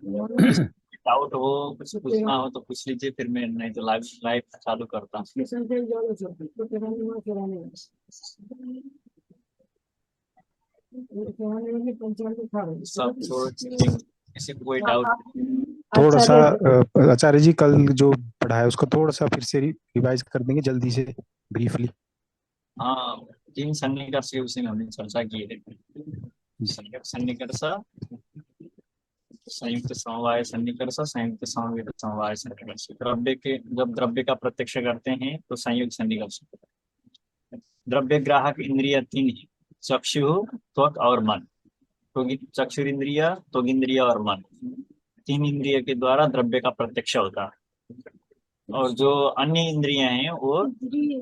Doubt हो, कुछ पूछना हो तो पूछ लीजिए, फिर मैं नहीं तो लाइव लाइव चालू करता हूँ। सब तो किसी को कोई डाउट? थोड़ा सा आचार्य आचार्य जी कल जो पढ़ा है उसको थोड़ा सा फिर से रिवाइज कर देंगे जल्दी से, ब्रीफली। हाँ, तीन सन्निकर्ष के विषय में हमने चर्चा की है। सन्निकर्ष, संयुक्त समवाय सन्निकर्ष, संयुक्त समवेत समवाय सन्निकर्ष। द्रव्य के जब द्रव्य का प्रत्यक्ष करते हैं तो संयुक्त सन्निकर्ष। द्रव्य ग्राहक इंद्रिय तीन है: चक्षु, त्वक और मन। तो चक्षुर इंद्रिय, त्वक इंद्रिय और मन, तीन इंद्रिय के द्वारा द्रव्य का प्रत्यक्ष होता है। और जो अन्य इंद्रियां हैं वो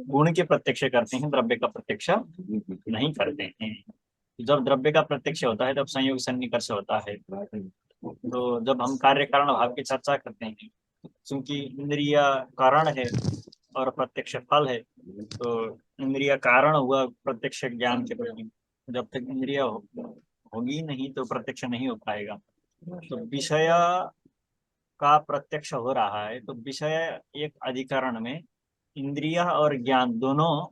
गुण के प्रत्यक्ष करते हैं, द्रव्य का प्रत्यक्ष नहीं करते हैं। जब द्रव्य का प्रत्यक्ष होता है तब संयोग सन्निकर्ष होता है। तो जब हम कार्य कारण भाव की चर्चा करते हैं, क्योंकि इंद्रिय कारण है और प्रत्यक्ष फल है, तो इंद्रिय कारण हुआ प्रत्यक्ष ज्ञान के प्रति। जब तक इंद्रिय होगी नहीं तो प्रत्यक्ष नहीं हो पाएगा। तो विषय का प्रत्यक्ष हो रहा है तो विषय एक अधिकरण में इंद्रिय और ज्ञान दोनों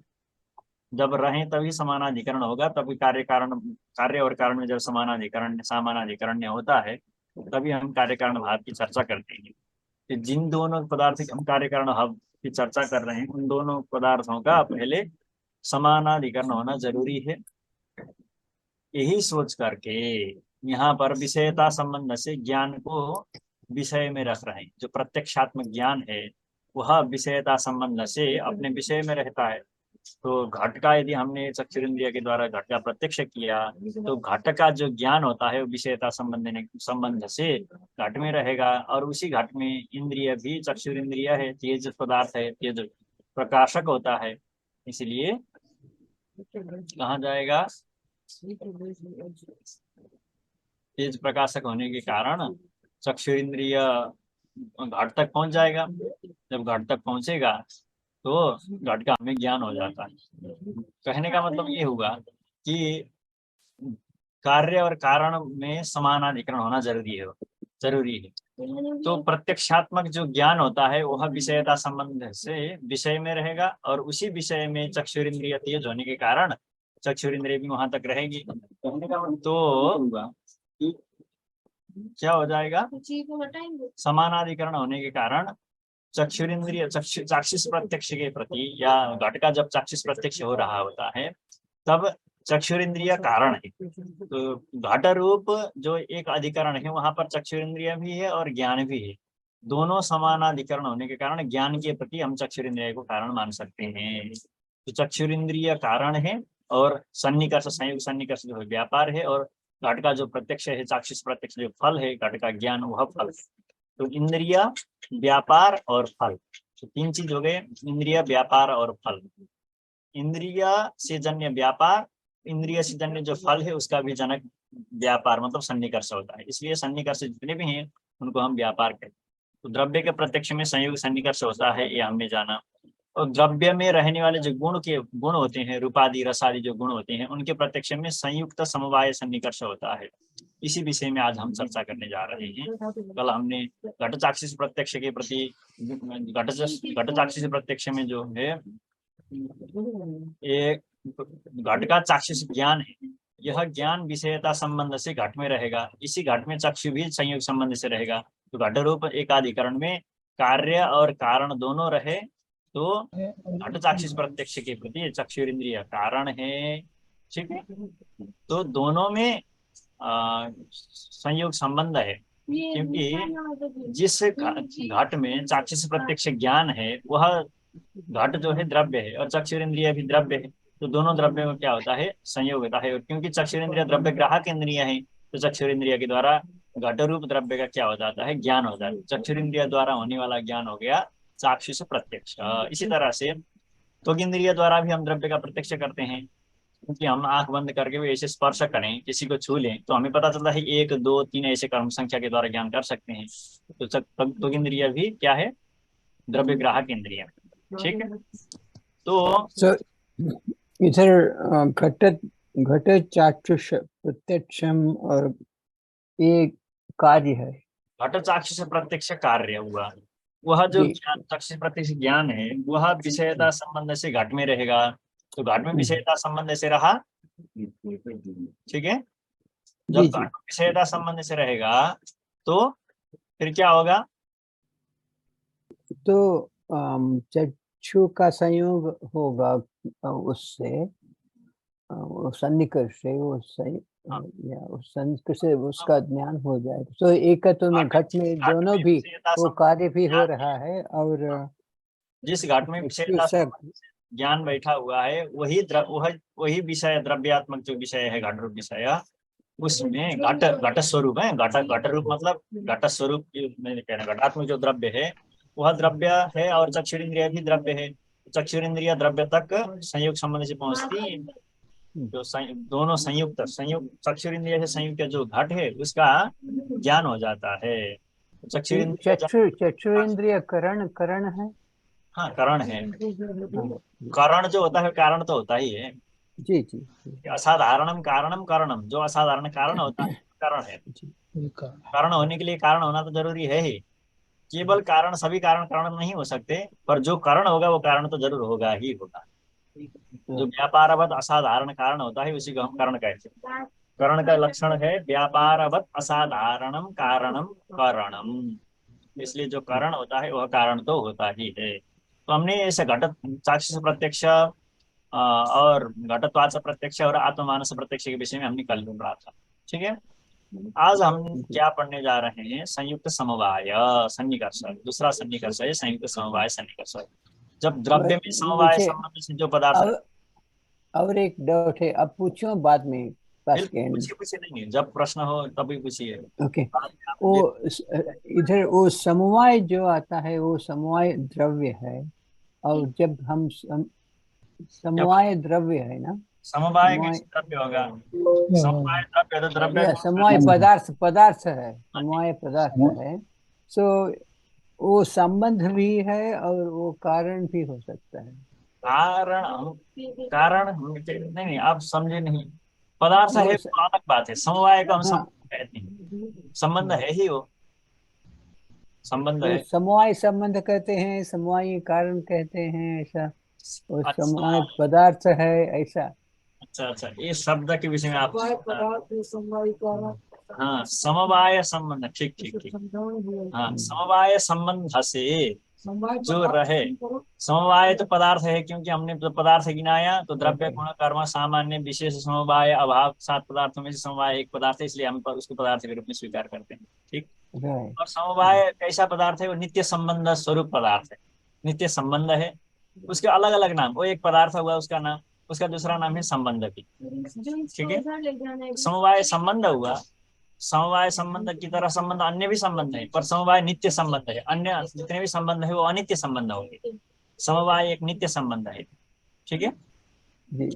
जब रहें तभी समानाधिकरण होगा। तभी कार्य और कारण में जब समानाधिकरण होता है तभी हम कार्य कारण भाव की चर्चा करते हैं। कि जिन दोनों पदार्थ की हम कार्य कारण भाव की चर्चा कर रहे हैं उन दोनों पदार्थों का पहले समानाधिकरण होना जरूरी है। यही सोच करके यहाँ पर विषयता संबंध से ज्ञान को विषय में रख रहे हैं। जो प्रत्यक्षात्मक ज्ञान है वह विषयता संबंध से अपने विषय में रहता है। तो घट का यदि हमने चक्षुरिंद्रिय के द्वारा घट का प्रत्यक्ष किया तो घट का जो ज्ञान होता है वो विषयता संबंध से घट में रहेगा। और उसी घट में इंद्रिय भी चक्षुरिंद्रिय है, तेज पदार्थ है, तेज प्रकाशक होता है। इसलिए कहा जाएगा तेज प्रकाशक होने के कारण चक्षुरिंद्रिय घट तक पहुंच जाएगा। जब घट तक पहुंचेगा तो घट का हमें ज्ञान हो जाता है। कहने का मतलब ये हुआ कि कार्य और कारण में समानाधिकरण होना जरूरी है। तो प्रत्यक्षात्मक जो ज्ञान होता है वह विषयता संबंध से विषय में रहेगा और उसी विषय में चक्षुरिंद्रिय तेज होने के कारण चक्षुरिंद्रिय भी वहां तक रहेगी। तो क्या हो जाएगा, समानाधिकरण होने के कारण चक्षुरिंद्रिय चाक्षुष प्रत्यक्ष के प्रति या घट का जब चाक्षुष प्रत्यक्ष हो रहा होता है तब चक्षुरिंद्रिय कारण है। तो घट रूप जो एक अधिकरण है वहां पर चक्षुरिंद्रिय भी है और ज्ञान भी है। दोनों समानाधिकरण होने के कारण ज्ञान के प्रति हम चक्षुरिंद्रिय को कारण मान सकते हैं। तो चक्षुरिंद्रिय कारण है और सन्निकर्ष संयुक्त सन्निकर्ष जो है व्यापार है, और घट का जो प्रत्यक्ष है चाक्षुष प्रत्यक्ष जो फल है घट का ज्ञान वह फल है। तो इंद्रिय, व्यापार और फल, तो तीन चीज हो गए, इंद्रिय, व्यापार और फल। इंद्रिय से जन्य व्यापार, इंद्रिय से जन्य जो फल है उसका भी जनक व्यापार मतलब सन्निकर्ष होता है। इसलिए सन्निकर्ष जितने भी हैं उनको हम व्यापार कहते हैं। तो द्रव्य के प्रत्यक्ष में संयोग सन्निकर्ष होता है, ये हमने जाना। और द्रव्य में रहने वाले जो गुण होते हैं, रूपादि रसादि जो गुण होते हैं उनके प्रत्यक्ष में संयुक्त समवाय सन्निकर्ष होता है। इसी विषय में आज हम चर्चा करने जा रहे हैं। कल हमने घट चाक्षुष प्रत्यक्ष के प्रति घट चाक्षुष प्रत्यक्ष में जो है एक घट का चाक्षुष ज्ञान है, यह ज्ञान विषयता संबंध से घट में रहेगा। इसी घट में चक्षु भी संयोग संबंध से रहेगा। तो घट रूप एकाधिकरण में कार्य और कारण दोनों रहे तो घट चाक्षुष प्रत्यक्ष के प्रति चक्षुरिंद्रिय कारण है। ठीक है, तो दोनों में संयोग संबंध है, क्योंकि जिस घट में चाक्षुष प्रत्यक्ष ज्ञान है वह घट जो है द्रव्य है और चक्षुरिंद्रिय भी द्रव्य है। तो दोनों द्रव्य में क्या होता है, संयोग होता है। और क्योंकि चक्षुरिंद्रिय द्रव्य ग्राहक इंद्रिय है तो चक्षुरिंद्रिय के द्वारा घट रूप द्रव्य का क्या हो जाता है, ज्ञान हो जाता है। चक्षुरिंद्रिय द्वारा होने वाला ज्ञान हो गया चाक्षुष प्रत्यक्ष। इसी तरह से त्वक इंद्रिय द्वारा भी हम द्रव्य का प्रत्यक्ष करते हैं, क्योंकि हम आंख बंद करके भी ऐसे स्पर्श करें, किसी को छू लें तो हमें पता चलता है 1 2 3 ऐसे कर्म संख्या के द्वारा ज्ञान कर सकते हैं। तो त्वक इंद्रिय भी क्या है, द्रव्य ग्राहक इंद्रिय। ठीक है, तो इधर घट चाक्षुष प्रत्यक्षम और एक कार्य है, घट चाक्षुष प्रत्यक्ष कार्य हुआ, वह जो जी। ज्ञान चाक्षुष प्रत्यक्ष ज्ञान है वह विषयता संबंध से घट में रहेगा, तो घट में विषयता संबंध से रहा, ठीक है। जब जी घट जी। में विषयता संबंध से रहेगा तो फिर क्या होगा, तो चक्षु का संयोग होगा उससे, वो सन्निकर्ष से, वो सही या उस सन्निकर्ष से उसका ज्ञान हो जाएगा। तो एकत्व में घट में दोनों भी विषयता वो संबंध कार्य भी हो ज्ञान रहा है, और जिस घट में चक्षु विषयता से ज्ञान बैठा हुआ है वही विषय द्रव्यात्मक जो विषय है घट रूप विषय, उसमें घट घट स्वरूप है, घट रूप मतलब घट स्वरूप मैंने कहना, घटात्मक जो द्रव्य है वह द्रव्य है और चक्षुरिंद्रिय भी द्रव्य है। चक्षुरिंद्रिय द्रव्य तक संयुक्त संबंध से पहुंचती है, जो दोनों संयुक्त संयुक्त चक्षुरिंद्रिय से संयुक्त जो घट है उसका ज्ञान हो जाता है। चक्षुरिंद्रिय चक्षुरेंद्रिय करण करण है। हाँ करण है, हाँ, करण जो होता है कारण तो होता ही है, जी जी जी असाधारणम कारणम करणम, जो असाधारण कारण होता है कारण है। जी। कारण होने के लिए कारण होना तो जरूरी है ही, केवल कारण सभी कारण नहीं हो सकते, पर जो कारण होगा वो कारण तो जरूर होगा ही होगा। जो व्यापारवत असाधारण कारण होता है उसी को हम कारण कहते हैं। करण का लक्षण है व्यापारवत असाधारणम कारणम करणम, इसलिए जो कारण होता है वह कारण तो होता ही है। तो हमने ऐसे घट चाक्षुष प्रत्यक्ष और घटत्वाच प्रत्यक्ष और आत्ममानस प्रत्यक्ष के विषय में हमने कल पढ़ा था, ठीक है। आज हम क्या पढ़ने जा रहे हैं, संयुक्त समवाय सन्निकर्ष, दूसरा सन्निकर्ष है संयुक्त समवाय सन्निकर्ष। जब द्रव्य में समवाय मुझे संबंध से जो पदार्थ, अब और एक डाउट है, अब पूछो बाद में पास के बिल्कुल पूछिए पूछिए, नहीं जब प्रश्न हो तभी पूछिए। ओके। बाद में आप वो इधर वो समवाय जो आता है वो समवाय द्रव्य है, और जब हम क्या समवाय द्रव्य है ना, समवाय समवाय कैसे द्रव्य होगा, समवाय द्रव्य तो द्रव्य या कौन सा समवाय पदार्थ पदार्थ है, है? समवाय पदार्थ है। सो वो संबंध भी है और वो कारण भी हो सकता है। कारण नहीं नहीं आप समझे नहीं, पदार्थ है वो वो अलग बात है, समवाय का हम हाँ, संबंध कहते हैं, संबंध है ही वो संबंध वो है। समवाय संबंध कहते हैं, समवाय कारण कहते हैं, ऐसा वो अच्छा समवाय पदार्थ है ऐसा। अच्छा अच्छा, इस शब्द के विषय में आप, हाँ समवाय संबंध, ठीक ठीक ठीक, हाँ समवाय संबंध से जो रहे, समवाय तो पदार्थ है, क्योंकि हमने जो पदार्थ गिनाया तो द्रव्य गुण कर्म सामान्य विशेष समवाय अभाव 7 पदार्थों में से समवाय एक पदार्थ है, इसलिए हम उसको पदार्थ के रूप में स्वीकार करते हैं, ठीक। राइट। और समवाय कैसा पदार्थ है, वो नित्य संबंध स्वरूप पदार्थ है, नित्य संबंध है, उसके अलग अलग नाम, वो एक पदार्थ हुआ उसका नाम, उसका दूसरा नाम है संबंध भी, ठीक है। समवाय संबंध हुआ, समवाय संबंध की तरह संबंध अन्य भी संबंध है, पर समवाय नित्य संबंध है, अन्य जितने भी संबंध है वो अनित्य संबंध होंगे, समवाय एक नित्य संबंध है, ठीक है। जी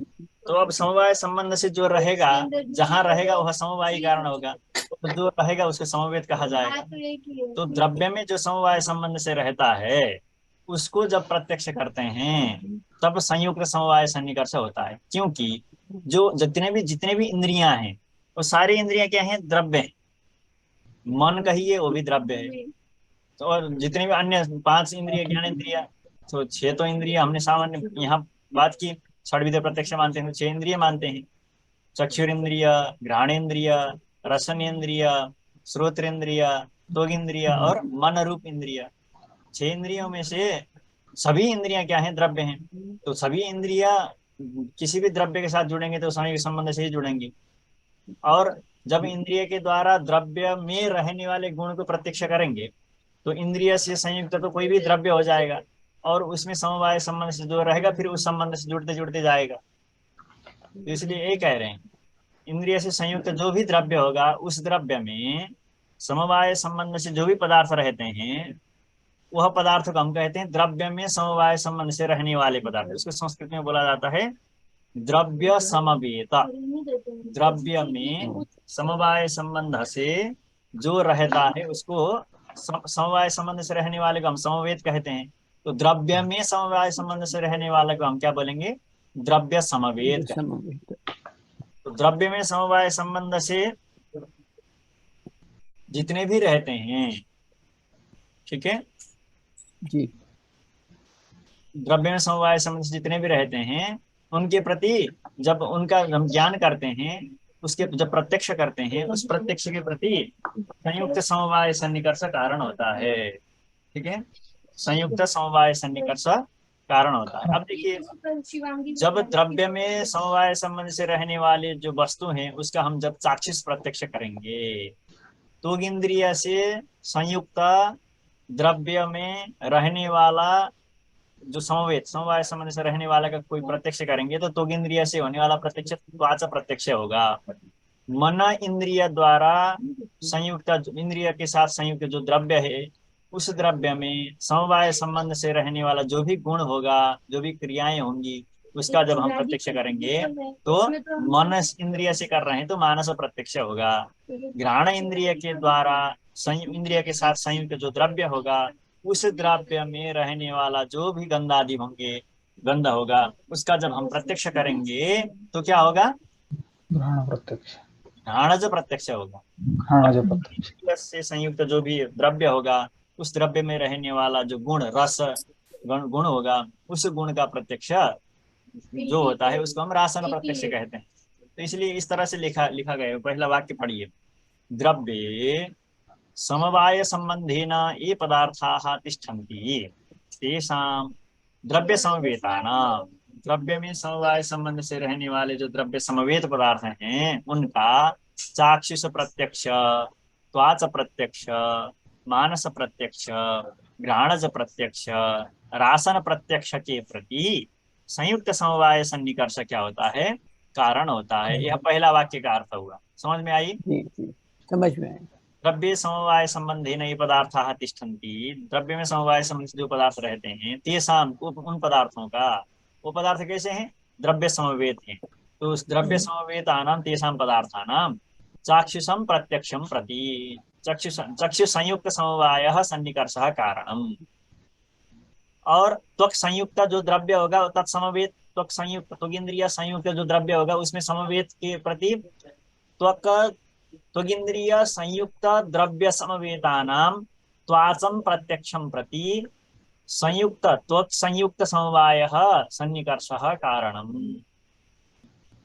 तो अब समवाय संबंध से जो रहेगा, जहां रहेगा वह समवायी कारण होगा, तो जो रहेगा उसको समवेत कहा जाएगा। तो द्रव्य में जो समवाय संबंध से रहता है उसको जब प्रत्यक्ष करते हैं तब संयुक्त समवाय सन्निकर्ष होता है, क्योंकि जो जितने भी इंद्रियां हैं वो सारी इंद्रियां क्या हैं, द्रव्य हैं। मन कहिए वो भी द्रव्य है, तो और जितने भी अन्य 5 इंद्रिय ज्ञान इंद्रिया, तो 6 तो इंद्रिय हमने सामान्य यहाँ बात की, षड्विध प्रत्यक्ष मानते हैं तो 6 इंद्रिय मानते हैं, चक्षुरेंद्रिय, घ्राणेन्द्रिय, रसनेन्द्रिय, श्रोत्रेंद्रिय, त्वगिंद्रिय और मन रूप इंद्रिय, 6 इंद्रियों में से सभी इंद्रियां क्या हैं, द्रव्य हैं। तो सभी इंद्रियां किसी भी द्रव्य के साथ जुड़ेंगे तो संयोग संबंध से ही जुड़ेंगी, और जब इंद्रिय के द्वारा द्रव्य में रहने वाले गुण को प्रत्यक्ष करेंगे तो इंद्रिय से संयुक्त तो कोई भी द्रव्य हो जाएगा, और उसमें समवाय संबंध से जो रहेगा फिर उस संबंध से जुड़ते जुड़ते जाएगा। तो इसलिए ये कह रहे हैं इंद्रिय से संयुक्त जो भी द्रव्य होगा उस द्रव्य में समवाय संबंध से जो भी पदार्थ रहते हैं वह पदार्थ को हम कहते हैं द्रव्य में समवाय संबंध से रहने वाले पदार्थ, उसको संस्कृत में बोला जाता है द्रव्य समवेत। द्रव्य में समवाय संबंध से जो रहता है उसको समवाय संबंध से रहने वाले को हम समवेत कहते हैं। तो द्रव्य में समवाय संबंध से रहने वाले को हम क्या बोलेंगे, द्रव्य समवेत कहते हैं। तो द्रव्य में समवाय संबंध से जितने भी रहते हैं, ठीक है, जी द्रव्य में समवाय संबंध से जितने भी रहते हैं उनके प्रति जब उनका हम ज्ञान करते हैं, उसके जब प्रत्यक्ष करते हैं, उस प्रत्यक्ष के प्रति संयुक्त समवाय सन्निकर्ष कारण होता है। ठीक है, संयुक्त समवाय सन्निकर्ष कारण होता है। अब देखिए, जब द्रव्य में समवाय संबंध से रहने वाले जो वस्तु हैं उसका हम जब चाक्षुष प्रत्यक्ष करेंगे, तो इंद्रिय से संयुक्त द्रव्य में रहने वाला जो समवेत समवाय संबंध से रहने वाला का कोई प्रत्यक्ष करेंगे, तो त्वग इंद्रिय से होने वाला प्रत्यक्ष त्वचा प्रत्यक्ष होगा। मन इंद्रिय द्वारा संयुक्त इंद्रिय के साथ संयुक्त जो द्रव्य है, उस द्रव्य में समवाय संबंध से रहने वाला जो भी गुण होगा, जो भी क्रियाएं होंगी, उसका जब हम प्रत्यक्ष करेंगे तो मन इंद्रिय से कर रहे हैं तो मानस प्रत्यक्ष होगा। घ्राण इंद्रिय के द्वारा इंद्रिय के साथ संयुक्त जो द्रव्य होगा, उस द्रव्य में रहने वाला जो भी गंध आदि होंगे, गंध होगा, उसका जब हम प्रत्यक्ष करेंगे तो क्या होगा? घ्राण प्रत्यक्ष, घ्राणज प्रत्यक्ष होगा। घ्राणज प्रत्यक्ष। इंद्रिय से संयुक्त जो भी द्रव्य होगा, उस द्रव्य में रहने वाला जो गुण रस गुण होगा, उस गुण का प्रत्यक्ष जो होता है उसको हम रासन प्रत्यक्ष कहते हैं। तो इसलिए इस तरह से लिखा लिखा गया है। पहला वाक्य पढ़िए, द्रव्ये समवाय संबंधेन ये पदार्थाः तिष्ठन्ति तेषां द्रव्य समवेतानां, द्रव्य में समवाय संबंध से रहने वाले जो द्रव्य समवेत पदार्थ हैं उनका चाक्षुष प्रत्यक्ष, त्वाच प्रत्यक्ष, मानस प्रत्यक्ष, घ्राणज प्रत्यक्ष, रासन प्रत्यक्ष के प्रति संयुक्त समवाय सन्निकर्ष क्या होता है? कारण होता है। यह पहला वाक्य का अर्थ हुआ। समझ में आई? जी समझ में आया। द्रव्य समवाय संबंधेन ये पदार्थाः तिष्ठन्ति, द्रव्य में समवाय संबंध से जो पदार्थ रहते हैं, तेषां उन पदार्थों का, वो पदार्थ कैसे हैं? द्रव्य समवेत हैं। तो उस द्रव्य समवेतानां तेषां पदार्थानां चाक्षुषं प्रत्यक्षं प्रति चक्षु संयुक्त समवायः सन्निकर्षः कारणम्। और त्वक संयुक्त जो द्रव्य होगा तत्समवेत, त्वक संयुक्त त्वगिंद्रिय संयुक्त जो द्रव्य होगा उसमें समवेत के प्रति त्वक त्वगिंद्रिय संयुक्त द्रव्य समवेतानां त्वाचं प्रत्यक्षं प्रति संयुक्त त्वक संयुक्त समवायः सन्निकर्षः कारणम्।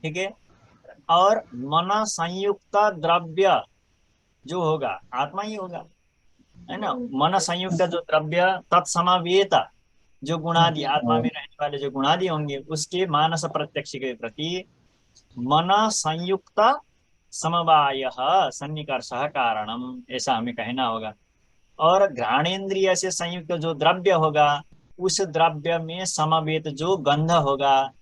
ठीक है, और मन संयुक्त द्रव्य जो होगा आत्मा ही होगा, है ना। मन संयुक्त जो द्रव्य तत्समवेत जो गुणादि आत्मा में रहने वाले जो गुणादि होंगे, उसके मानस प्रत्यक्ष के प्रति मन संयुक्त समवायः सन्निकर्षः कारणम, ऐसा हमें कहना होगा। और घ्राणेन्द्रिय से संयुक्त जो द्रव्य होगा, उस द्रव्य में समवेत जो गंध होगा,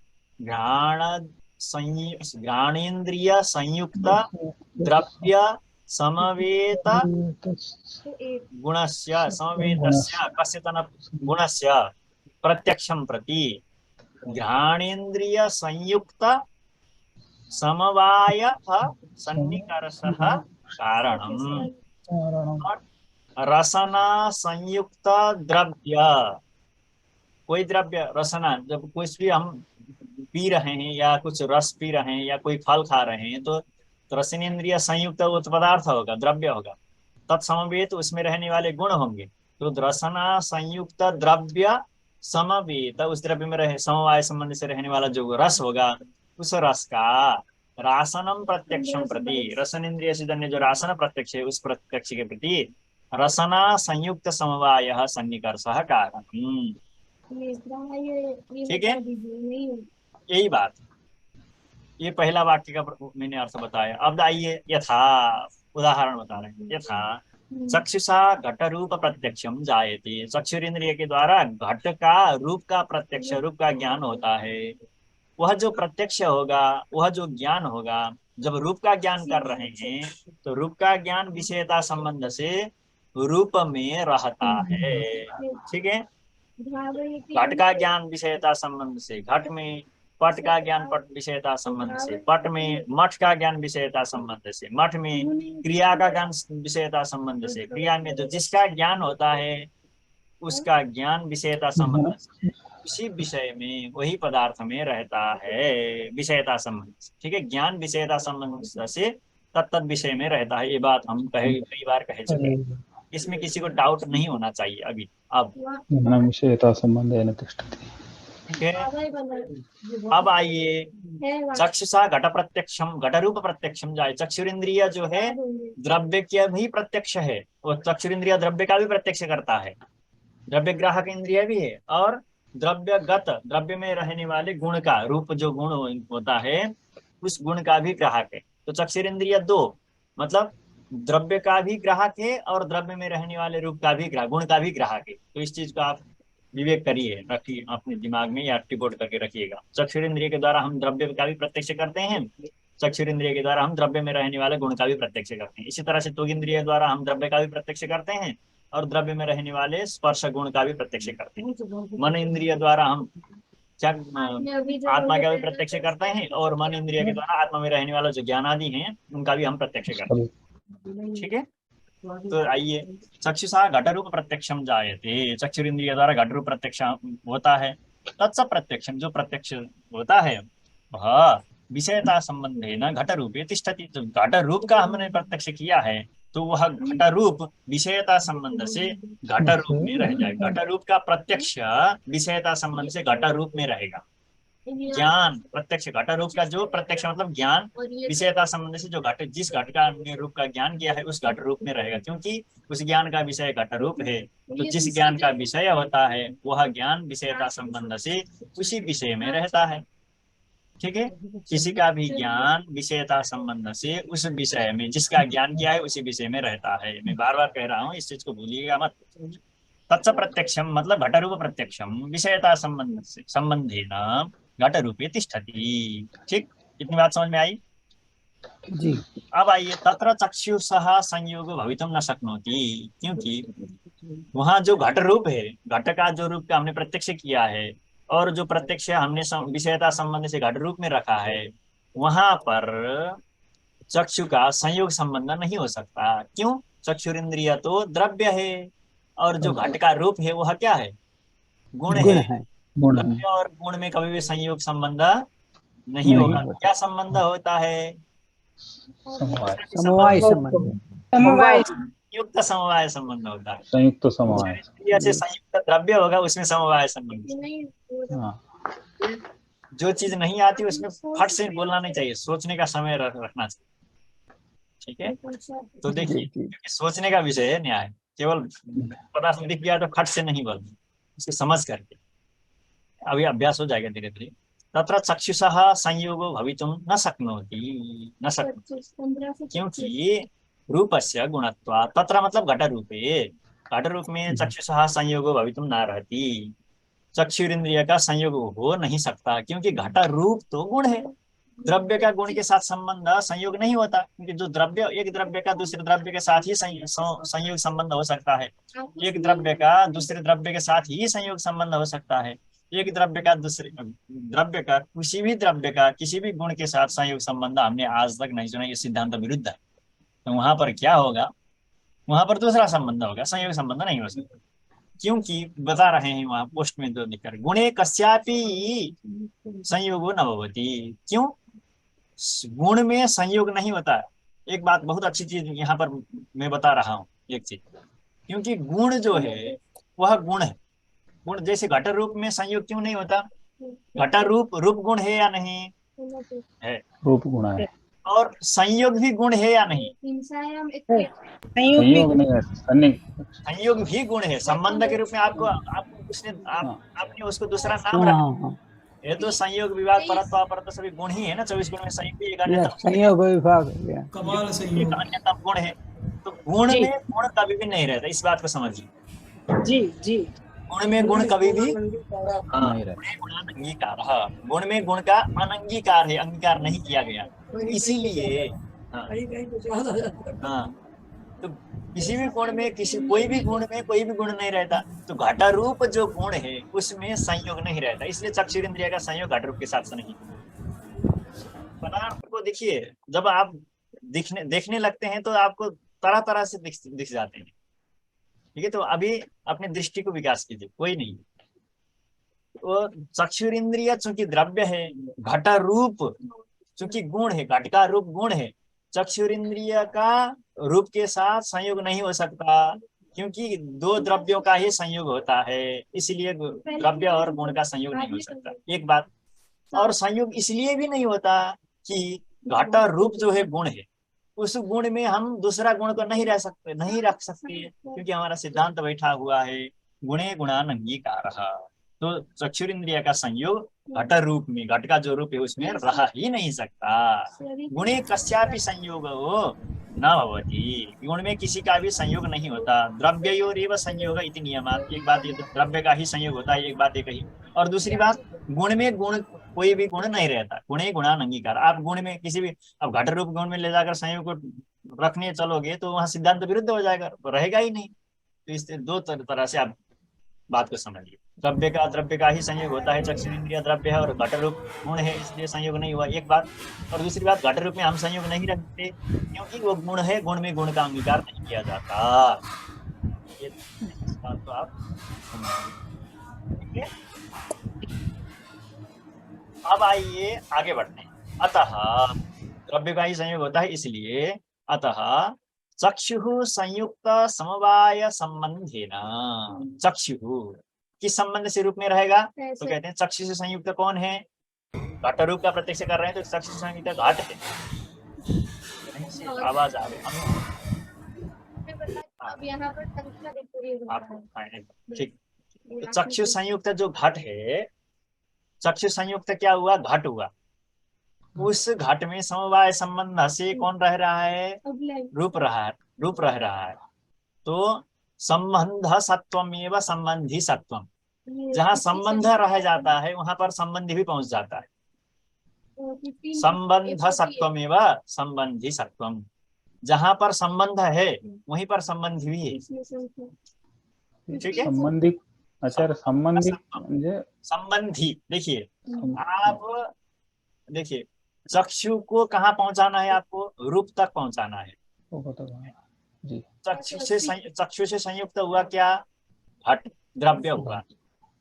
घ्राणेन्द्रिय संयुक्त द्रव्य समवेत गुणस्य समवेतस्य कस्यचन गुणस्य प्रत्यक्षं प्रति घ्राणेन्द्रिय संयुक्त समवाय सन्निकर्षः कारणम्। रसना संयुक्त द्रव्य, कोई द्रव्य रसना, जब कुछ भी हम पी रहे हैं या कुछ रस पी रहे हैं या कोई फल खा रहे हैं, तो रसनेन्द्रिय संयुक्त वो पदार्थ होगा, द्रव्य होगा, तत्समवेत उसमें रहने वाले गुण होंगे। तो रसना संयुक्त द्रव्य समवेत, उस द्रव्य में रहे समवाय संबंध से रहने वाला जो रस होगा, उस रस का रासनम प्रत्यक्षम प्रति, रसन इंद्रिय से जन्य जो रासन प्रत्यक्ष है, उस प्रत्यक्ष के प्रति रसना संयुक्त समवाय सन्निकर्षः कारण। ठीक है, यही बात। ये पहला वाक्य का मैंने अर्थ बताया। अब आइए यथा, उदाहरण बता रहे हैं। यथा चक्षुषा घट रूप प्रत्यक्षम जायते, चक्षुरेंद्रिय के द्वारा घट का रूप का प्रत्यक्ष, रूप का ज्ञान होता है। वह जो प्रत्यक्ष होगा, वह जो ज्ञान होगा, जब रूप का ज्ञान कर रहे हैं तो रूप का ज्ञान विषयता संबंध से रूप में रहता है। ठीक है, घट का ज्ञान विषयता संबंध से घट में, पट का ज्ञान पट विषयता संबंध से पट में, मठ का ज्ञान विषयता संबंध से मठ में, क्रिया का ज्ञान विषयता संबंध से क्रिया में, जो जिसका ज्ञान होता है उसका ज्ञान विषयता संबंध से उसी विषय में, वही पदार्थ में रहता है विषयता संबंध से। ठीक है, ज्ञान विषयता संबंध से तत्त विषय में रहता है। ये बात हम कई बार कह चुके हैं, इसमें किसी को डाउट नहीं होना चाहिए अभी। अब विषयता संबंधेन तिष्ठति। ठीक है, अब आइए चक्षुषा घट प्रत्यक्षम घट रूप प्रत्यक्षम जाए। चक्षुरिंद्रिय जो है द्रव्य का भी प्रत्यक्ष है, और चक्षुरिंद्रिय द्रव्य का भी प्रत्यक्ष करता है। द्रव्य ग्राहक इंद्रिय भी है, और द्रव्यगत द्रव्य में रहने वाले गुण का, रूप जो गुण होता है उस गुण का भी ग्राहक है। तो चक्षुरिंद्रिय दो, मतलब द्रव्य का भी ग्राहक है और द्रव्य में रहने वाले रूप का भी ग्राहक, गुण का भी ग्राहक है। तो इस चीज को आप विवेक करिए, रखिए अपने दिमाग में या टिपोट करके रखिएगा। चक्षुरिंद्रिय के द्वारा हम द्रव्य का भी प्रत्यक्ष करते हैं, चक्षुरिंद्रिय के द्वारा हम द्रव्य में रहने वाले गुण का भी प्रत्यक्ष करते हैं। इसी तरह से त्वगिंद्रिय द्वारा हम द्रव्य का भी प्रत्यक्ष करते हैं और द्रव्य में रहने वाले स्पर्श गुण का भी प्रत्यक्ष करते हैं। मन इंद्रिय द्वारा हम क्या आत्मा का भी प्रत्यक्ष करते हैं, और मन इंद्रिय के द्वारा आत्मा में रहने वाला जो ज्ञान आदि हैं उनका भी हम प्रत्यक्ष करते हैं। ठीक है, तो आइए चक्षुषा घट रूप प्रत्यक्षम जायते। चक्षुरिंद्रिय द्वारा घट रूप प्रत्यक्ष होता है। तत्स प्रत्यक्षम, जो प्रत्यक्ष होता है वह विषयता संबंधे न घट रूपे तिष्ठति। तो घट रूप का हमने प्रत्यक्ष किया है तो वह घट रूप विषयता संबंध से घट रूप में रह जाए। घट रूप का प्रत्यक्ष विषयता संबंध से घट रूप में रहेगा। ज्ञान प्रत्यक्ष घट रूप का जो प्रत्यक्ष मतलब ज्ञान विषयता संबंध से जो घट, जिस घट का हमने रूप का ज्ञान किया है उस घट रूप में रहेगा, क्योंकि उस ज्ञान का विषय घट रूप है। तो जिस ज्ञान का विषय होता है वह ज्ञान विषयता संबंध से उसी विषय में रहता है। ठीक है, किसी का भी ज्ञान विषयता संबंध से उस विषय में, जिसका ज्ञान किया है उसी विषय में रहता है। मैं बार बार कह रहा हूँ, इस चीज को भूलिएगा मत। तत्स प्रत्यक्षम मतलब घट रूप प्रत्यक्षम विषयता संबंध से संबंधेन घट रूपे तिष्ठति। ठीक, इतनी बात समझ में आई जी। अब आइए तत्र चक्षुषः संयोग भवितुम न शक्नोति, क्योंकि वहां जो घट रूप है, घट का जो रूप का हमने प्रत्यक्ष किया है और जो प्रत्यक्ष हमने विषयता संबंध से घट रूप में रखा है, वहां पर चक्षु का संयोग संबंध नहीं हो सकता। क्यों? चक्षुरिंद्रिय तो द्रव्य है और जो घट का रूप है वह क्या है? गुण गुण है। है। द्रव्य और गुण में कभी भी संयोग संबंध नहीं नहीं होगा। होता। क्या संबंध होता है? समवाय संबंध। समवाय युक्त समवाय संबंध होता है। संयुक्त समवाय। इंद्रिय से संयुक्त द्रव्य होगा, उसमें समवाय संबंध। हाँ, जो चीज नहीं आती उसमें फट से बोलना नहीं चाहिए, सोचने का समय रखना चाहिए। ठीक है, तो देखिए जी। सोचने का विषय है न्याय, केवल पता से दिख गया तो खट से नहीं बोलना, उसको समझ करके। अभी अभ्यास हो जाएगा धीरे धीरे। तत्र चक्षुषः संयोगो भवितुम न शक्नोति, न शक्नोति, क्योंकि रूपस्य गुणत्वात्। तत्र मतलब घट रूपे, घट रूप में चक्षुषः संयोगो भवितुम न रहती। चक्षुरिंद्रिय का संयोग हो नहीं सकता, क्योंकि घट रूप तो गुण है। द्रव्य का गुण के साथ संबंध संयोग नहीं होता, क्योंकि जो द्रव्य, एक द्रव्य का दूसरे द्रव्य के साथ ही संयोग संबंध हो सकता है। एक द्रव्य का दूसरे द्रव्य के साथ ही संयोग संबंध हो सकता है। एक द्रव्य का दूसरे द्रव्य का किसी भी द्रव्य का किसी भी गुण के साथ संयोग संबंध हमने आज तक नहीं सुना। ये सिद्धांत विरुद्ध है। तो वहां पर क्या होगा? वहां पर दूसरा संबंध होगा, संयोग संबंध नहीं हो सकता। क्योंकि बता रहे हैं वहां पोस्ट में तो लिखकर, गुणे कस्यापि संयोगो न भवति। क्यों? गुण में संयोग नहीं होता है। एक बात बहुत अच्छी चीज यहाँ पर मैं बता रहा हूँ, एक चीज, क्योंकि गुण जो है वह गुण है। गुण जैसे घट रूप में संयोग क्यों नहीं होता? घट रूप रूप गुण है या नहीं है? रूप गुण है। और संयोग भी गुण है या नहीं? संयोग नहीं है, संयोग भी गुण है। संबंध के रूप में आपको उसने आपने उसको दूसरा नाम रखा। हाँ। ये तो संयोग विभाग परत्व अपरत्व सभी गुण ही है ना। 24 गुण में संयोग भी एक अन्यतम संयोग विभाग। कमाल संयोग एक अन्यतम गुण है। तो गुण में गुण कभी भी नहीं रहता, इस बात को समझिए। जी जी। गुण में गुण कभी भी नहीं रहता। अंगीकार, हाँ, गुण में गुण का अनंगीकार है, अंगीकार नहीं किया गया। तो इसीलिए हाँ, तो किसी भी गुण में कोई भी गुण में कोई भी गुण नहीं रहता। तो घट रूप जो गुण है उसमें संयोग नहीं रहता, इसलिए चक्षुरिंद्रिय का संयोग घट रूप के साथ नहीं। पदार्थ को देखिए, जब आप देखने लगते हैं तो आपको तरह तरह से दिख जाते हैं। ठीक है, तो अभी अपने दृष्टि को विकास कीजिए, कोई नहीं। तो चक्षुरिंद्रिय चूंकि द्रव्य है, घट रूप चूंकि गुण है, घट का रूप गुण है, चक्षुरिंद्रिय का रूप के साथ संयोग नहीं हो सकता, क्योंकि दो द्रव्यों का ही संयोग होता है, इसलिए द्रव्य और गुण का संयोग नहीं हो सकता, एक बात। और संयोग इसलिए भी नहीं होता कि घट रूप जो है गुण है, उस गुण में हम दूसरा गुण को नहीं रख सकते, क्योंकि हमारा सिद्धांत बैठा हुआ है गुणे गुणान अंगीकारः। तो चक्षुरिंद्रिय का संयोग घट रूप में, घट का जो रूप है उसमें रह ही नहीं सकता। गुणे कस्यापि संयोग हो न भवति, गुण में किसी का भी संयोग नहीं होता। द्रव्ययोरेव संयोग इति नियमात्, एक बात ये तो द्रव्य का ही संयोग होता है, एक बात ये कही। और दूसरी बात, गुण में गुण कोई भी गुण नहीं रहता, गुणे गुणान अंगीकार। आप गुण में किसी भी, अब घट रूप गुण में ले जाकर संयोग को रखने चलोगे तो वहां सिद्धांत विरुद्ध हो जाएगा, तो रहेगा ही नहीं। तो इस दो तरह से आप बात को समझिए। द्रव्य का ही संयोग होता है, चक्षुरिंद्रिय द्रव्य है और घट रूप गुण है, इसलिए संयोग नहीं हुआ, एक बात। और दूसरी बात, घट रूप में हम संयोग नहीं रखते क्योंकि वो गुण है, गुण में गुण का अंगीकार नहीं किया जाता। ये बात तो आप समझिए, ठीक है। अब आइए आगे बढ़ते हैं। अतः द्रव्य का ही संयोग होता है, इसलिए अतः चक्षु संयुक्त समवाय संबंधेन, चक्षु किस संबंध से रूप में रहेगा, तो कहते हैं चक्षु से संयुक्त कौन है, घट रूप का प्रत्यक्ष कर रहे हैं तो चक्षु से संयुक्त घट है। आवाज आ रही है, ठीक। तो चक्षु संयुक्त जो घट है, चक्षु संयुक्त क्या हुआ, घट हुआ। उस घट में समवाय संबंध से कौन रह रहा है, रूप रह रहा है। तो संबंध सत्वमेव संबंधी सत्वम, जहाँ संबंध रह जाता है वहां पर संबंधी भी पहुंच जाता है। संबंध सत्वमेव संबंधी सत्वम, जहाँ पर संबंध है वहीं पर संबंधी भी है, ठीक है। संबंधी, अच्छा संबंधी म्हणजे संबंधी, देखिए आप देखिए, चक्षु को कहाँ पहुंचाना है, आपको रूप तक पहुंचाना है जी। चक्षु से संयुक्त हुआ क्या, घट द्रव्य हुआ।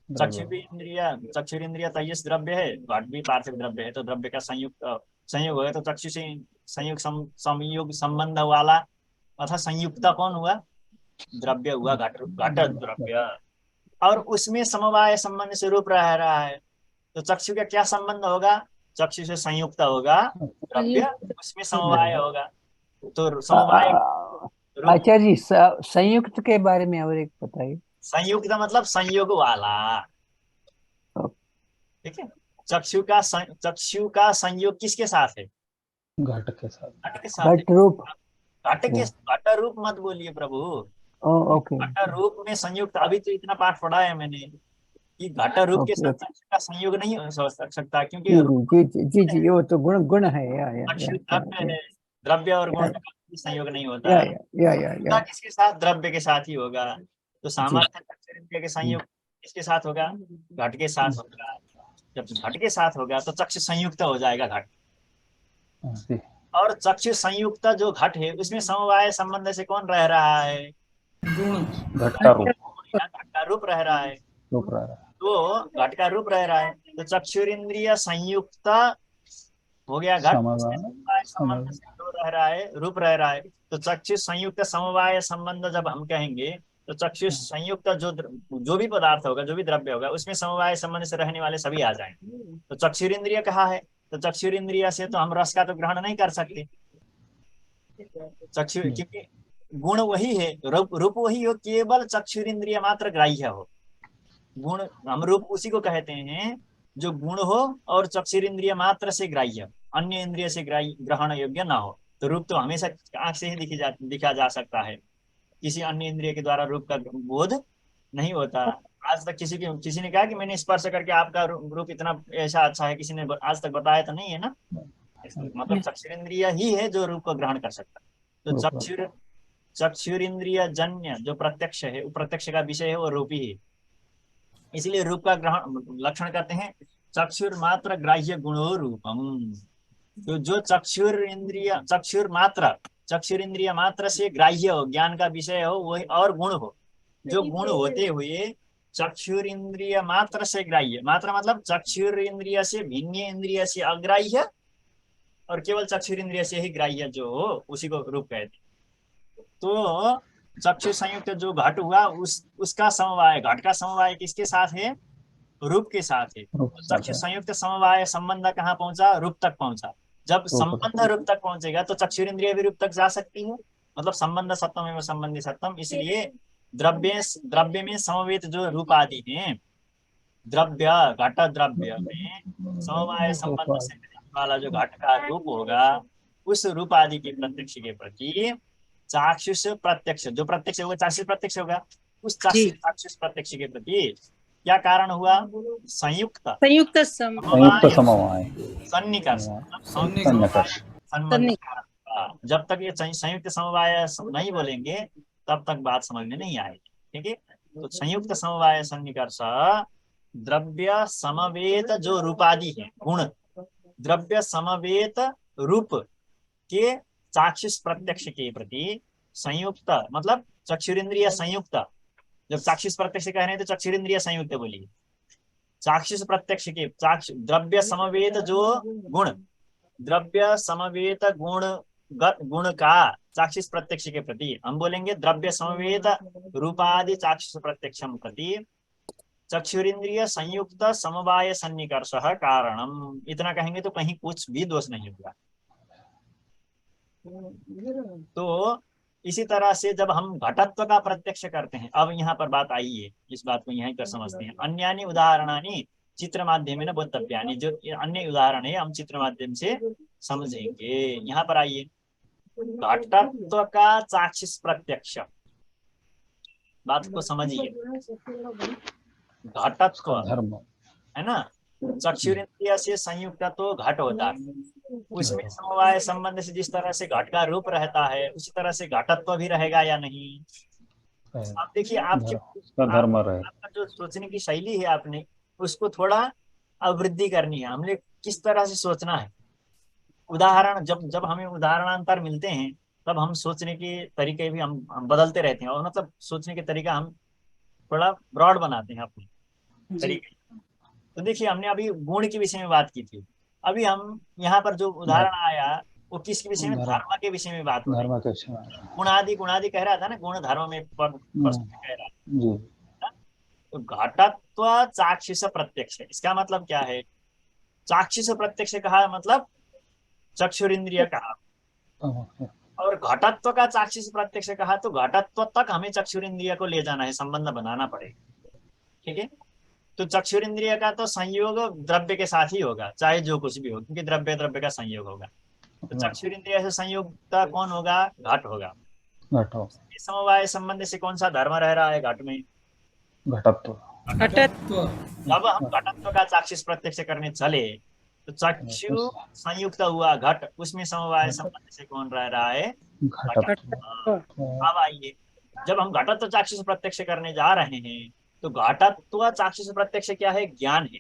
चक्षुरिंद्रिय तयस द्रव्य है, घट भी पार्थिव द्रव्य है, तो द्रव्य का संयोग हुआ, तो चक्षु से संयोग संबंध वाला अर्थात संयुक्त कौन हुआ, द्रव्य हुआ, घट द्रव्य। और उसमें समवाय संबंध से रूप रह रहा है, तो चक्षु का क्या संबंध होगा, चक्षु से संयुक्त होगा द्रव्य, उसमें समवाय होगा, तो समवाय। आचार्य जी संयुक्त के बारे में और एक बताइए। संयुक्त मतलब संयोग वाला, ठीक है। चक्षु का संयोग किसके साथ है, घट के साथ, घट रूप, घट रूप मत बोलिए प्रभु, ओके। घट रूप में संयुक्त, अभी तो इतना पाठ पढ़ा है मैंने कि घट रूप के साथ चक्षु का संयोग नहीं हो सकता, क्योंकि जी वो तो गुण है, द्रव्य और गुण का संयोग नहीं होता, किसके साथ, द्रव्य के साथ ही होगा। तो सामर्थ्य चक्षुरिंद्रिय के संयोग किसके साथ होगा, घट के साथ होगा। जब घट के साथ होगा तो चक्षु संयुक्त हो जाएगा घट, और चक्षु संयुक्त जो घट है उसमें समवाय संबंध से कौन रह रहा है, घट का रूप रह रहा है, तो घट का रूप रह रहा है, तो चक्षुरिंद्रिय संयुक्त हो गया घट, संबंध से रह रहा है, रूप रह रहा है। तो चक्षु संयुक्त समवाय संबंध जब हम कहेंगे तो चक्षु संयुक्त जो भी पदार्थ होगा, जो भी द्रव्य होगा, उसमें समवाय संबंध से रहने वाले सभी आ जाएंगे। तो चक्षुरिंद्रिय कहा है, तो चक्षुरिंद्रिय से तो हम रस का तो ग्रहण नहीं कर सकते, चक्षु, क्योंकि गुण वही है, रूप वही हो, केवल चक्षुरिंद्रिय मात्र ग्राह्य हो। गुण हम रूप उसी को कहते हैं जो गुण हो और चक्षुरिंद्रिय मात्र से ग्राह्य, अन्य इंद्रिय से ग्रहण योग्य ना हो। तो रूप तो हमेशा आंख से ही दिखा जा सकता है, किसी अन्य इंद्रिय के द्वारा रूप का बोध नहीं होता। आज तक किसी ने कहा कि मैंने स्पर्श करके आपका रूप इतना ऐसा अच्छा है, किसी ने आज तक बताया तो नहीं है ना। मतलब चक्षुरिंद्रिय ही है जो रूप को ग्रहण कर सकता है। तो चक्षुरिंद्रिय जन्य जो प्रत्यक्ष है, वो प्रत्यक्ष का विषय है, वो रूप ही है। इसलिए रूप का ग्रहण लक्षण करते हैं चक्षुर मात्र ग्राह्य गुणो रूपम। तो जो चक्षुरिंद्रिय मात्र से ग्राह्य हो, ज्ञान का विषय हो, वही और गुण हो, जो गुण होते हुए चक्षुरिंद्रिय मात्र से ग्राह्य, मात्र मतलब चक्षुरिंद्रिय से भिन्न इंद्रिय से अग्राह्य, और केवल चक्षुरिंद्रिय से ही ग्राह्य जो हो उसी को रूप कहते हैं। तो चक्षु संयुक्त जो घट हुआ उसका समवाय, घट का समवाय किसके साथ है? रूप के साथ है। रूप तो साथ चक्षु है। संयुक्त समवाय संबंध कहाँ पहुंचा? रूप तक पहुंचा। जब रूप संबंध रूप तक पहुंचेगा तो चक्षुरिंद्रिय भी रूप तक जा सकती है, मतलब संबंध सप्तम एवं संबंधी सप्तम। इसलिए द्रव्य में समवेत जो रूप आदि है, द्रव्य घट द्रव्य में समवाय संबंध से वाला जो घट का रूप होगा, उस रूप आदि के प्रत्यक्ष के प्रति चाक्षुष प्रत्यक्ष, जो प्रत्यक्ष होगा चाक्षुष प्रत्यक्ष होगा, उस जी। चाक्षुष प्रत्यक्ष के प्रति क्या कारण हुआ? संयुक्त संयुक्त संयुक्त समवाय सन्निकर्ष, सन्निकर्ष। संबंध। जब तक ये संयुक्त समवाय नहीं बोलेंगे तब तक बात समझ में नहीं आएगी। ठीक है, तो संयुक्त समवाय सन्निकर्ष द्रव्य समवेत जो रूपादि है गुण, द्रव्य समवेत रूप के चाक्षुष प्रत्यक्ष के प्रति संयुक्त, मतलब चक्षुरिंद्रिय संयुक्त। जब चाक्षुष प्रत्यक्ष कह रहे हैं तो चक्षुरिंद्रिय संयुक्त बोलिए। चाक्षुष प्रत्यक्ष के द्रव्य समवेत जो गुण, द्रव्य समवेत गुण का चाक्षुष प्रत्यक्ष के प्रति हम बोलेंगे द्रव्य समवेत रूपादि चाक्षुष प्रत्यक्षम प्रति चक्षुरिंद्रिय संयुक्त समवाय सन्निकर्ष कारणम। इतना कहेंगे तो कहीं कुछ भी दोष नहीं होगा। तो इसी तरह से जब हम घटत्व का प्रत्यक्ष करते हैं, अब यहाँ पर बात आई है, इस बात को यहीं पर समझते हैं। अन्यानि उदाहरणानि चित्र माध्यम न बोधव्यानि, जो अन्य उदाहरण है हम चित्र माध्यम से समझेंगे। यहाँ पर आइए, घटत्व का चाक्षुष प्रत्यक्ष, बात को समझिए। घटत्व धर्म है ना, चक्षुरिंद्रिय से संयुक्त तो घट होता है, उसमें समवाय संबंध से जिस तरह से घट का रूप रहता है उसी तरह से घटत्व भी रहेगा या नहीं? आप देखिए, धर्म रहे। आपका जो सोचने की शैली है आपने उसको थोड़ा अवृद्धि करनी है। हमने किस तरह से सोचना है, उदाहरण जब हमें उदाहरणांतर मिलते हैं तब हम सोचने के तरीके भी हम बदलते रहते हैं, और मतलब सोचने के तरीका हम थोड़ा ब्रॉड बनाते हैं अपने तरीके। तो देखिए, हमने अभी गुण के विषय में बात की थी, अभी हम यहाँ पर जो उदाहरण आया वो किसके विषय में? धर्म के विषय में बात हो रही है। गुणादि कह रहा था ना, गुण धर्म में कह रहा जी। तो घटत्व चाक्षुष प्रत्यक्ष, इसका मतलब क्या है? चाक्षुष प्रत्यक्ष कहा मतलब चक्षुरिंद्रिय कहा, और घटत्व का चाक्षुष प्रत्यक्ष कहा तो घटत्व तक हमें चक्षुरिंद्रिय को ले जाना है, संबंध बनाना पड़ेगा। ठीक है, तो चक्षुरिंद्रिय का तो संयोग द्रव्य के साथ ही होगा, चाहे जो कुछ भी हो, क्योंकि द्रव्य का संयोग होगा। तो चक्षुरिंद्रिय से संयोगता कौन होगा? घट होगा। समवाय संबंध से कौन सा धर्म रह रहा है घट में? घटत्व। जब हम घटत्व का चाक्षुष प्रत्यक्ष करने चले तो चक्षु संयुक्त हुआ घट, उसमें समवाय संबंध से कौन रह रहा है? घटत्व। अब आइए, जब हम घटत्व चाक्षुष प्रत्यक्ष करने जा रहे हैं तो घटत्व चाक्षुष प्रत्यक्ष क्या है? ज्ञान है।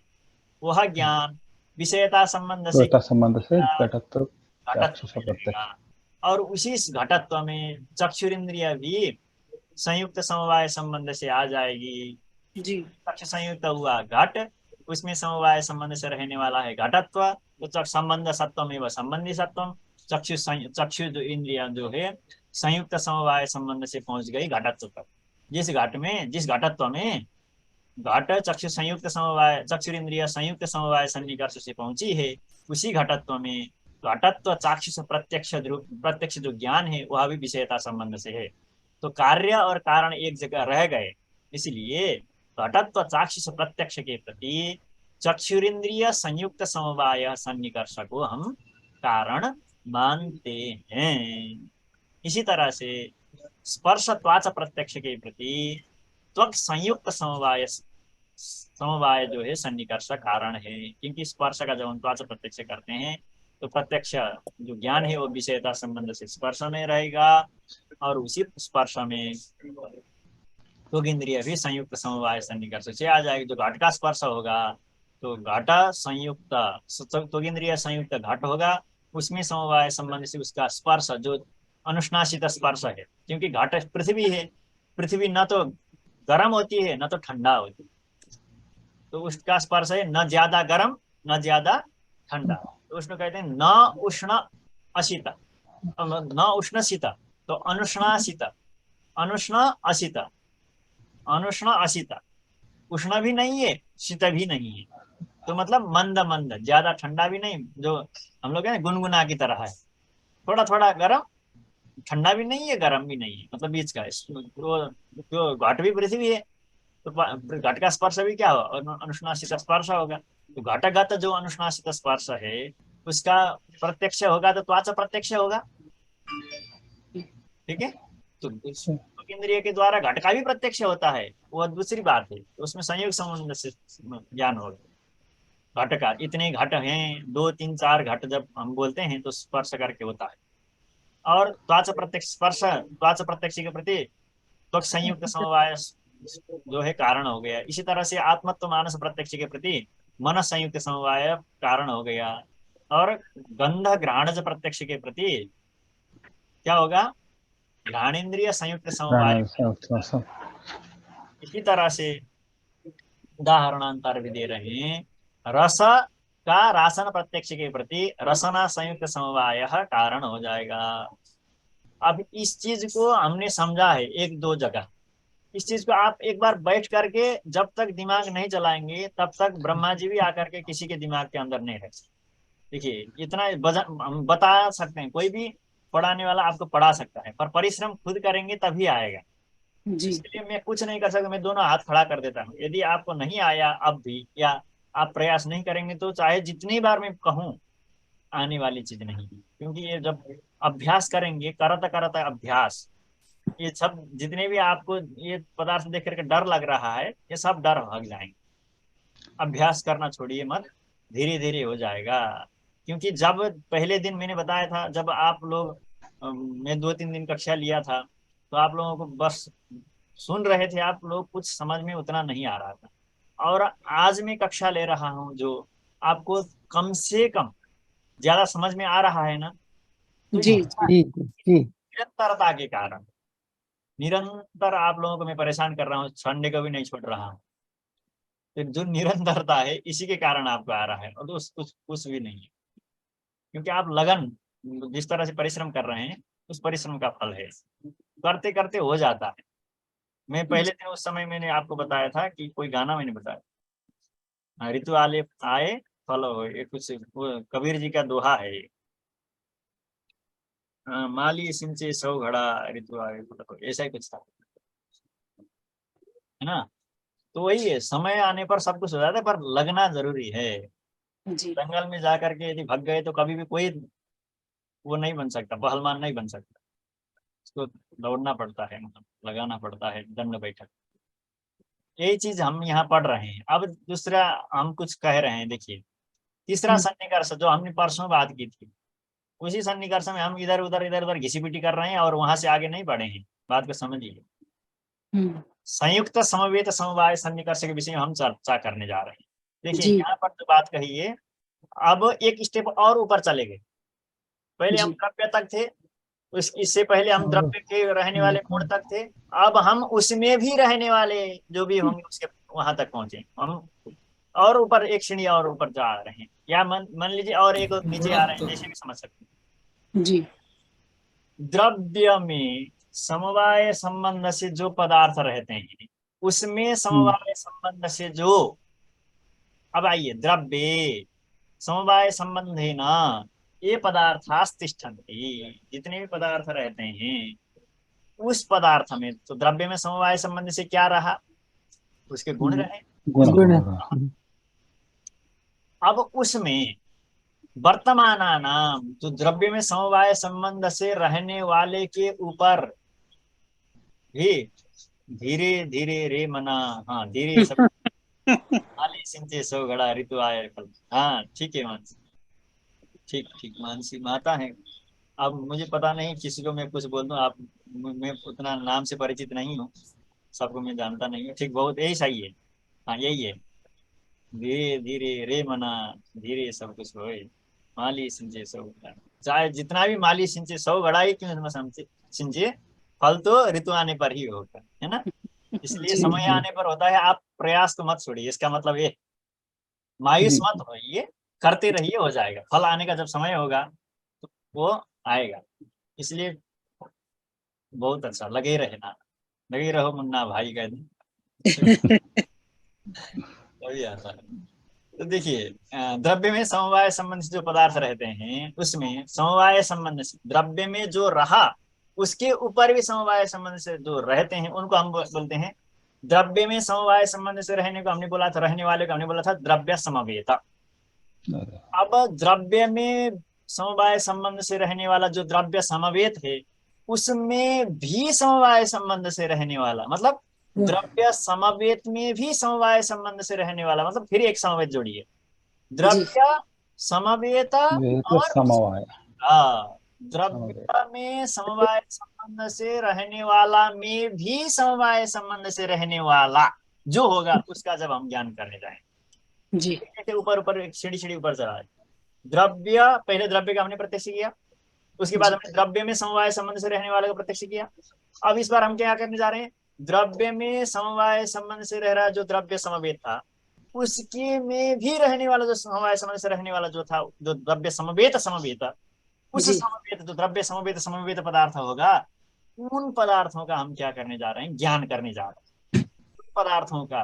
वह ज्ञान विषयता संबंध से घटत्व चाक्षुष प्रत्यक्ष, और उसी घटत्व में चक्षुरिंद्रिय भी संयुक्त समवाय संबंध से आ जाएगी जी। चक्षु संयुक्त हुआ घट, उसमें समवाय संबंध से रहने वाला है घटत्व, तो संबंध सत्वम एवं संबंधी सत्वम। चक्षु जो इंद्रिया जो है संयुक्त समवाय संबंध से पहुंच गई घटत्व तक। जिस घटत्व में घट चक्षु संयुक्त समवाय, चक्षुरिंद्रिय संयुक्त समवाय सन्निकर्ष से पहुंची है, उसी घटत्व में घटत्व चाक्षुष प्रत्यक्ष जो ज्ञान है वह भी विषयता संबंध से है। तो कार्य और कारण एक जगह रह गए, इसलिए घटत्व चाक्षुष प्रत्यक्ष के प्रति चक्षुरिंद्रिय संयुक्त समवाय सन्निकर्ष को हम कारण मानते हैं। इसी तरह से स्पर्श त्वाच प्रत्यक्ष के प्रति त्वक संयुक्त समवाय जो है सन्निकर्ष कारण है, क्योंकि स्पर्श का जब हम त्वाच प्रत्यक्ष करते हैं तो प्रत्यक्ष जो ज्ञान है वो विषयता संबंध से स्पर्श में रहेगा, और उसी स्पर्श में त्वगिंद्रिय भी संयुक्त समवाय सन्निकर्ष से आ जाएगी। जो घट का स्पर्श होगा तो घट संयुक्त त्वगिंद्रिय संयुक्त घट होगा, उसमें समवाय संबंध से उसका स्पर्श जो अनुष्णासित स्पर्श है, क्योंकि घट पृथ्वी है, पृथ्वी न तो गर्म होती है न तो ठंडा होती है, तो उसका स्पर्श है न ज्यादा गर्म न ज्यादा ठंडा, तो उसमें कहते हैं न उष्ण अशित, न उष्ण शीत, तो अनुष्णाशित, अनुष्ण अशित, अनुष्ण अशित, उष्ण भी नहीं है शीत भी नहीं है, तो मतलब मंद मंद, ज्यादा ठंडा भी नहीं, जो हम लोग है गुनगुना की तरह है, थोड़ा थोड़ा गर्म, ठंडा भी नहीं है गर्म भी नहीं है, मतलब बीच का है। तो घट भी पृथ्वी है, तो घट का स्पर्श भी क्या होगा, अनुष्णासित स्पर्श होगा। तो घटगत जो अनुष्णासित स्पर्श है उसका प्रत्यक्ष होगा तो त्वचा प्रत्यक्ष होगा, ठीक है। तो त्वक इंद्रिय के द्वारा घट का भी प्रत्यक्ष होता है, वो दूसरी बात है, तो उसमें संयोग संबंध से ज्ञान होगा। घट का इतने घट हैं, 2 3 4 घट जब हम बोलते हैं तो स्पर्श करके होता है। और त्वचा प्रत्यक्ष स्पर्श, त्वचा प्रत्यक्ष के प्रति त्वक संयुक्त समवाय जो है कारण हो गया। इसी तरह से आत्मत्व मानस प्रत्यक्ष के प्रति मन संयुक्त समवाय कारण हो गया। और गंध घ्राणज प्रत्यक्ष के प्रति क्या होगा, घ्राणेन्द्रिय संयुक्त समवाय। प्राणायाम से उत्सव। इसी तरह से उदाहरणांतर भी दे रहे हैं, रस का रासन प्रत्यक्ष के प्रति रसना संयुक्त समवाय कारण हो जाएगा। अब इस चीज को हमने समझा है 1 2 जगह। इस चीज को आप एक बार बैठ करके जब तक दिमाग नहीं चलाएंगे तब तक ब्रह्मा जी भी आकर के किसी के दिमाग के अंदर नहीं रह सकते। देखिए इतना हम बता सकते हैं, कोई भी पढ़ाने वाला आपको पढ़ा सकता है, पर परिश्रम खुद करेंगे तभी आएगा। जी इसलिए मैं कुछ नहीं कर सकता, मैं दोनों हाथ खड़ा कर देता हूँ। यदि आपको नहीं आया अब भी, या आप प्रयास नहीं करेंगे, तो चाहे जितनी बार मैं कहूँ आने वाली चीज नहीं है। क्योंकि ये जब अभ्यास करेंगे, करता करता अभ्यास, ये सब जितने भी आपको ये पदार्थ देख करके डर लग रहा है, ये सब डर भाग जाएंगे। अभ्यास करना छोड़िए मत, धीरे धीरे हो जाएगा। क्योंकि जब पहले दिन मैंने बताया था, जब आप लोग मैं 2 3 दिन कक्षा लिया था, तो आप लोगों को बस सुन रहे थे, आप लोग कुछ समझ में उतना नहीं आ रहा था। और आज मैं कक्षा ले रहा हूँ जो आपको कम से कम ज्यादा समझ में आ रहा है ना, तो जी जी जी निरंतरता के कारण, निरंतर आप लोगों को मैं परेशान कर रहा हूँ, संडे को भी नहीं छोड़ रहा हूँ। तो जो निरंतरता है इसी के कारण आपको आ रहा है, और तो कुछ भी नहीं है। क्योंकि आप लगन जिस तरह से परिश्रम कर रहे हैं, उस परिश्रम का फल है, करते करते हो जाता है। मैं पहले दिन उस समय मैंने आपको बताया था कि कोई गाना मैंने बताया, ऋतु आले आए फल हो, ये कुछ वो कबीर जी का दोहा है ये। माली सिंचे 100 घड़ा ऋतु आए फल हो, ऐसा ही कुछ था, है ना। तो वही है, समय आने पर सब कुछ हो जाता है, पर लगना जरूरी है। जी जंगल में जाकर के यदि भग गए तो कभी भी कोई वो नहीं बन सकता, पहलवान नहीं बन सकता। उसको दौड़ना पड़ता है, मतलब लगाना पड़ता है, दंड बैठक। यही चीज हम यहाँ पढ़ रहे हैं। अब दूसरा हम कुछ कह रहे हैं, देखिए तीसरा सन्निकर्ष जो हमने परसों बात की थी, उसी सन्निकर्ष में हम इधर उधर घिसी पिटी कर रहे हैं, और वहां से आगे नहीं बढ़े हैं। बात को समझिए। संयुक्त समवेत समवाय सन्निकर्ष के विषय में हम चर्चा करने जा रहे हैं। देखिए जी यहाँ पर जो बात कही है, अब एक स्टेप और ऊपर चले गए। पहले हम जी द्रव्य तक थे, इससे पहले हम द्रव्य के रहने वाले गुण तक थे। अब हम उसमें भी रहने वाले जो भी होंगे उसके वहां तक पहुंचे हम, और ऊपर एक सीढ़ी और ऊपर जा रहे हैं, या मान लीजिए और एक नीचे आ रहे हैं, जैसे भी समझ सकते हैं। जी द्रव्य में समवाय संबंध से जो पदार्थ रहते हैं, उसमें समवाय संबंध से जो, अब आइए, द्रव्य समवाय संबंध है ना, ये पदार्थास्तिष्ठन्ति, जितने भी पदार्थ रहते हैं उस पदार्थ में, तो द्रव्य में समवाय संबंध से क्या रहा, उसके गुण रहे। गुण गुण होगा। अब उसमें वर्तमानानाम, तो द्रव्य में समवाय संबंध से रहने वाले के ऊपर भी धीरे धीरे रे मना, हाँ धीरे सब माली सिंचे 100 घड़ा ऋतु आए फल। हाँ ठीक है मानसी, ठीक ठीक मानसी माता है। अब मुझे पता नहीं किसी को मैं कुछ बोल दूं, आप, मैं उतना नाम से परिचित नहीं हूँ, सबको मैं जानता नहीं हूँ। ठीक, बहुत यही सही है। हाँ यही है, धीरे धीरे रे मना, धीरे सब कुछ होए, माली सिंचे 100 घड़ा। चाहे जितना भी माली सिंचे 100 घड़ा ही क्यों न सिंचे, फल तो ऋतु आने पर ही होगा, है ना। इसलिए जी समय आने पर होता है। आप प्रयास तो मत छोड़िए, इसका मतलब ये मायूस जी मत होइए, करते रहिए, हो जाएगा। फल आने का जब समय होगा तो वो आएगा। इसलिए बहुत अच्छा, लगे रहना, लगे रहो मुन्ना भाई कह दी तभी आता है। तो देखिए द्रव्य में समवाय संबंध से जो पदार्थ रहते हैं उसमें समवाय संबंध से द्रव्य में जो रहा उसके ऊपर भी समवाय संबंध से जो रहते हैं उनको हम बोलते हैं। द्रव्य में समवाय संबंध से रहने को हमने बोला था, रहने वाले को हमने बोला था द्रव्य समवेत। अब द्रव्य में समवाय संबंध से रहने वाला जो द्रव्य समवेत है उसमें भी समवाय संबंध से रहने वाला, मतलब द्रव्य समवेत में भी समवाय संबंध से रहने वाला, मतलब फिर एक समवेत जोड़िए, द्रव्य समवेत और समवाय। द्रव्य में समवाय संबंध से रहने वाला में भी समवाय संबंध से रहने वाला जो होगा उसका जब हम ज्ञान करने जाएंगे जी जैसे ऊपर ऊपर एक सीढ़ी ऊपर चढ़ा, द्रव्य, पहले द्रव्य का हमने प्रत्यक्ष किया, उसके बाद हमने द्रव्य में समवाय संबंध से रहने वाले का प्रत्यक्ष किया। अब इस बार हम क्या करने जा रहे हैं, द्रव्य में समवाय संबंध से रह रहा जो द्रव्य समवेत था उसके में भी रहने वाला जो समवाय संबंध से रहने वाला जो था, जो द्रव्य समवेत उस समवेत जो द्रव्य समवेत पदार्थ होगा उन पदार्थों का हम क्या करने जा रहे हैं, ज्ञान करने जा रहे हैं। पदार्थों का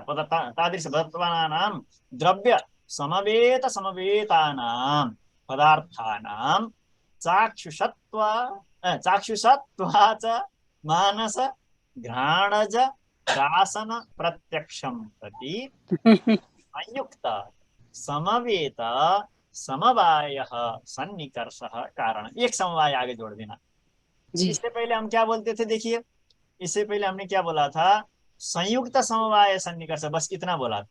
तादृश नाम द्रव्य समवेत समवेतानां पदार्थानां चाक्षुषत्वाच मानस घ्राणज रासन प्रत्यक्षं प्रति संयुक्त समवेत समवाय सन्निकर्ष कारण। एक समवाय आगे जोड़ देना। इससे पहले हम क्या बोलते थे, देखिए इससे पहले हमने क्या बोला था, संयुक्त समवाय सन्निकर्ष, बस इतना बोला था।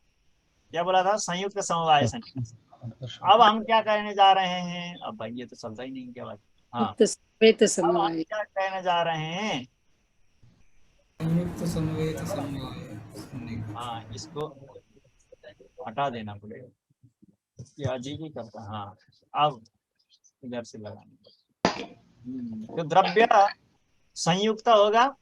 क्या बोला था, संयुक्त समवाय सन्निकर्ष। अब हम क्या कहने जा रहे हैं, अब भाई ये तो चलता ही नहीं क्या बात। हाँ अब हम क्या कहने जा रहे हैं, संयुक्त समवेत समवाय। हाँ इसको हटा देना पड़ेगा, ये अजीब ही करता। हाँ अब इधर से लगाना। तो द्रव्य संयुक्त होगा,